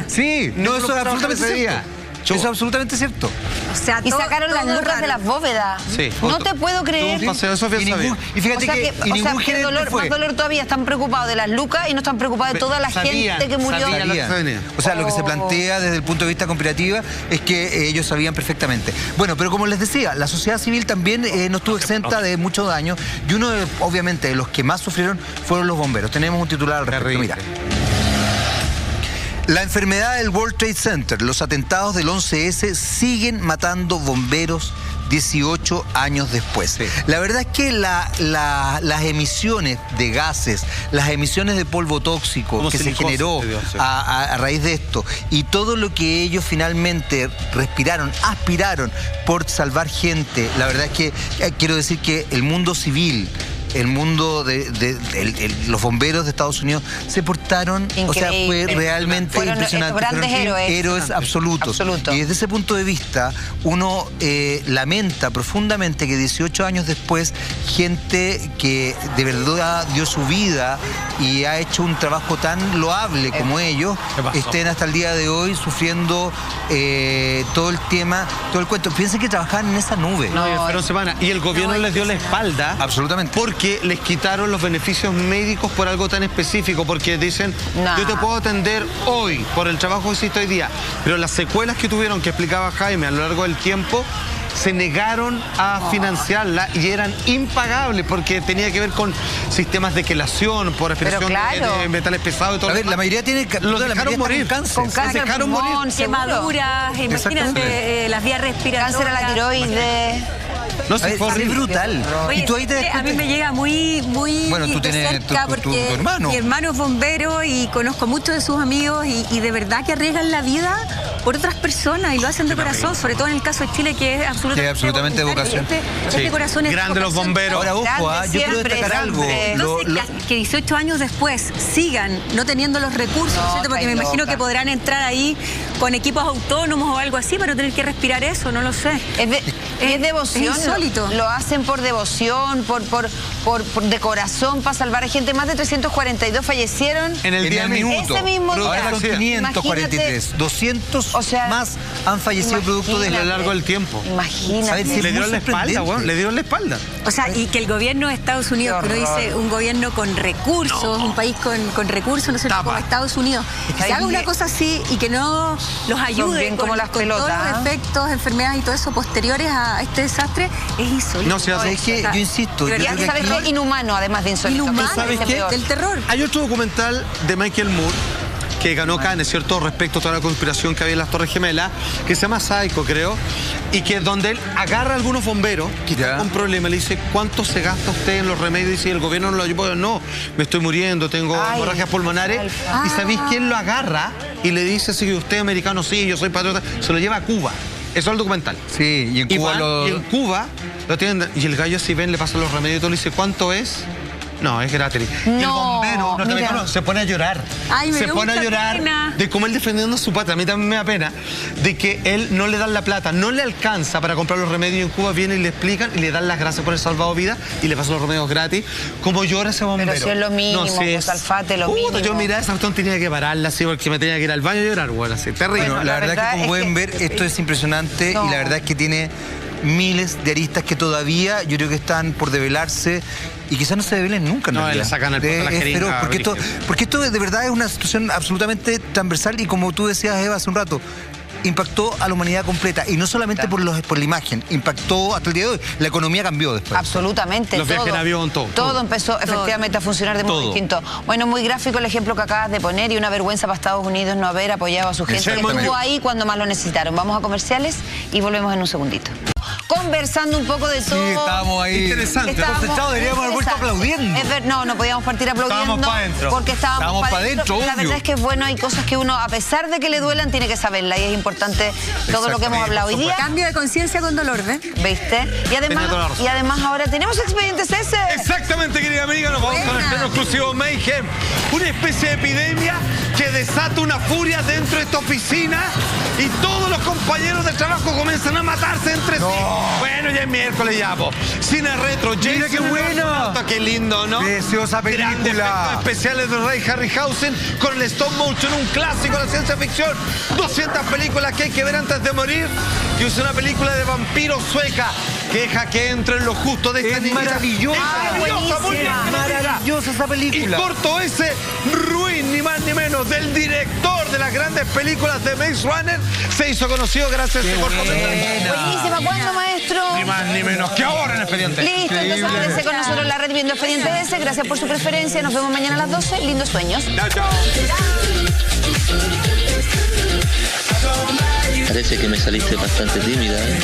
Speaker 3: Sí, no, eso es absolutamente cierto. Eso es absolutamente cierto.
Speaker 4: O sea,
Speaker 1: y sacaron las lucas de las bóvedas.
Speaker 2: Sí.
Speaker 1: No te puedo creer.
Speaker 3: Y fíjate que ningún gerente fue.
Speaker 1: Más dolor todavía. Están preocupados de las lucas y no están preocupados de toda la gente que murió.
Speaker 3: O sea, lo que se plantea desde el punto de vista conspirativo es que ellos sabían perfectamente. Bueno, pero como les decía, la sociedad civil también no estuvo exenta de muchos daños y uno, obviamente, de los que más sufrieron fueron los bomberos. Tenemos un titular al respecto, mira. La enfermedad del World Trade Center, los atentados del 11S siguen matando bomberos 18 años después. Sí. La verdad es que las emisiones de gases, las emisiones de polvo tóxico que se generó a raíz de esto y todo lo que ellos finalmente respiraron, aspiraron por salvar gente, la verdad es que quiero decir que el mundo civil, el mundo de los bomberos de Estados Unidos se portaron,
Speaker 1: increíble.
Speaker 3: O sea, fue realmente impresionante.
Speaker 1: Grandes
Speaker 3: héroes absolutos. Y desde ese punto de vista, uno lamenta profundamente que 18 años después, gente que de verdad dio su vida y ha hecho un trabajo tan loable como ellos, estén hasta el día de hoy sufriendo todo el tema, todo el cuento. Piensen que trabajaban en esa nube.
Speaker 2: Pero semana. Y el gobierno les dio la espalda.
Speaker 3: Absolutamente.
Speaker 2: Porque les quitaron los beneficios médicos por algo tan específico, porque dicen, yo te puedo atender hoy por el trabajo que hiciste hoy día, pero las secuelas que tuvieron, que explicaba Jaime a lo largo del tiempo, se negaron a financiarla y eran impagables porque tenía que ver con sistemas de quelación, por respiración de metales pesados y todo.
Speaker 3: A ver, la mayoría tiene
Speaker 2: los dejaron morir.
Speaker 1: Con cáncer,
Speaker 2: dejaron morir.
Speaker 4: Quemaduras, imagínate, las vías respiratorias.
Speaker 1: Cáncer a la tiroides.
Speaker 3: No sé, es brutal.
Speaker 4: Oye,
Speaker 3: y tú ahí te
Speaker 4: a mí me llega muy
Speaker 3: bueno, tú tienes
Speaker 4: cerca porque
Speaker 3: tu hermano.
Speaker 4: Mi hermano es bombero y conozco muchos de sus amigos y de verdad que arriesgan la vida por otras personas y lo hacen de corazón, sobre todo en el caso de Chile, que es absolutamente
Speaker 3: de vocación.
Speaker 4: Este corazón es
Speaker 2: grande los bomberos.
Speaker 3: Ahora, ojo, yo quiero destacar algo.
Speaker 4: Que 18 años después sigan no teniendo los recursos, ¿cierto? Porque me imagino que podrán entrar ahí con equipos autónomos o algo así para no tener que respirar eso, no lo sé.
Speaker 1: Es devoción.
Speaker 4: Es insólito.
Speaker 1: Lo hacen por devoción, de corazón, para salvar a gente. Más de 342 fallecieron
Speaker 2: en el día
Speaker 3: minuto.
Speaker 1: Ese mismo día.
Speaker 3: Ahora son 543. 200 más han fallecido producto de
Speaker 2: a lo largo del tiempo.
Speaker 1: Imagínate.
Speaker 2: Le dieron la espalda, le dieron la espalda.
Speaker 4: O sea, y que el gobierno de Estados Unidos, que uno dice un gobierno con recursos, un país con recursos, no sé, como Estados Unidos, que se haga una cosa así y que no los ayude
Speaker 1: como las pelotas,
Speaker 4: todos los efectos, enfermedades y todo eso posteriores a este desastre, es insólito.
Speaker 3: No, es que yo insisto.
Speaker 1: Ya sabes que es inhumano, además de insólito.
Speaker 4: Inhumano,
Speaker 2: ¿sabes qué?
Speaker 4: Del terror.
Speaker 2: Hay otro documental de Michael Moore que ganó Cannes, ¿cierto? Respecto a toda la conspiración que había en las Torres Gemelas, que se llama Psycho, creo, y que donde él agarra a algunos bomberos que tienen un problema, le dice, ¿cuánto se gasta usted en los remedios? Y dice, el gobierno no lo ayuda. No, me estoy muriendo, tengo hemorragias pulmonares. ¿Y sabéis quién lo agarra? Y le dice, si usted es americano, sí, yo soy patriota. Se lo lleva a Cuba. Eso es el documental.
Speaker 3: Sí, y en Cuba
Speaker 2: y en Cuba lo tienen, y el gallo, si ven, le pasa los remedios y todo, le dice, ¿cuánto es? No, es gratis.
Speaker 1: No,
Speaker 2: y el bombero
Speaker 1: mira.
Speaker 2: se pone a llorar.
Speaker 4: Ay, me
Speaker 2: se
Speaker 4: dio
Speaker 2: pone a
Speaker 4: mucha
Speaker 2: llorar
Speaker 4: pena.
Speaker 2: de cómo él defendiendo a su patria. A mí también me da pena de que él no le dan la plata, no le alcanza para comprar los remedios en Cuba. Viene y le explican y le dan las gracias por el salvado vidas y le pasan los remedios gratis. Como llora ese bombero.
Speaker 1: Pero si es lo mínimo, pues, Alfate, lo mínimo.
Speaker 2: Yo mirá, esa cartón tenía que pararla así porque me tenía que ir al baño a llorar, bueno, así, terrible.
Speaker 3: Bueno, la verdad es que como pueden ver, esto es impresionante y la verdad es que tiene miles de aristas que todavía yo creo que están por develarse y quizás no se develen nunca.
Speaker 2: No, le sacan el puesto a la jeringa,
Speaker 3: porque esto de verdad es una situación absolutamente transversal y como tú decías, Eva, hace un rato, impactó a la humanidad completa y no solamente por la imagen, impactó hasta el día de hoy. La economía cambió después.
Speaker 1: Absolutamente.
Speaker 2: Los viajes en avión, todo.
Speaker 1: Todo empezó efectivamente a funcionar de modo distinto. Bueno, muy gráfico el ejemplo que acabas de poner y una vergüenza para Estados Unidos no haber apoyado a su gente que estuvo ahí cuando más lo necesitaron. Vamos a comerciales y volvemos en un segundito. Conversando un poco de todo.
Speaker 3: Sí, estábamos ahí.
Speaker 2: Interesante.
Speaker 3: Deberíamos haber vuelto aplaudiendo.
Speaker 1: No podíamos partir aplaudiendo.
Speaker 2: Estábamos para adentro.
Speaker 1: Porque estábamos para adentro. La
Speaker 3: obvio.
Speaker 1: verdad es que es bueno, hay cosas que uno, a pesar de que le duelan, tiene que saberla y es importante todo lo que hemos hablado hoy día.
Speaker 4: Cambio de conciencia con dolor, ¿ves?
Speaker 1: ¿Viste? Y además ahora tenemos expedientes ese.
Speaker 2: Exactamente, querida amiga, nos vamos con el pleno exclusivo Mayhem. Una especie de epidemia que desata una furia dentro de esta oficina y todos los compañeros de trabajo comienzan a matarse entre sí. Bueno, ya es miércoles ya, po. Cine retro,
Speaker 3: Mira qué bueno.
Speaker 2: Qué lindo, ¿no?
Speaker 3: Preciosa película.
Speaker 2: Grandes efectos especiales de Ray Harryhausen con el stop motion, un clásico de la ciencia ficción. 200 películas que hay que ver antes de morir. Y es una película de vampiros sueca que deja que entre en lo justo de esta niña.
Speaker 3: Maravillosa. Maravillosa esa película.
Speaker 2: Y corto ese ruin, ni más ni menos, del director de las grandes películas de Maze Runner, se hizo conocido gracias a ese corto.
Speaker 1: Buenísima. ¿Cuándo, maestro?
Speaker 2: Ni más ni menos que ahora en Expediente.
Speaker 1: Listo, entonces quédense con nosotros en la red viendo Expediente S. Gracias por su preferencia. Nos vemos mañana a las 12. Lindos sueños.
Speaker 2: Chao, chao.
Speaker 5: Parece que me saliste bastante tímida, ¿eh?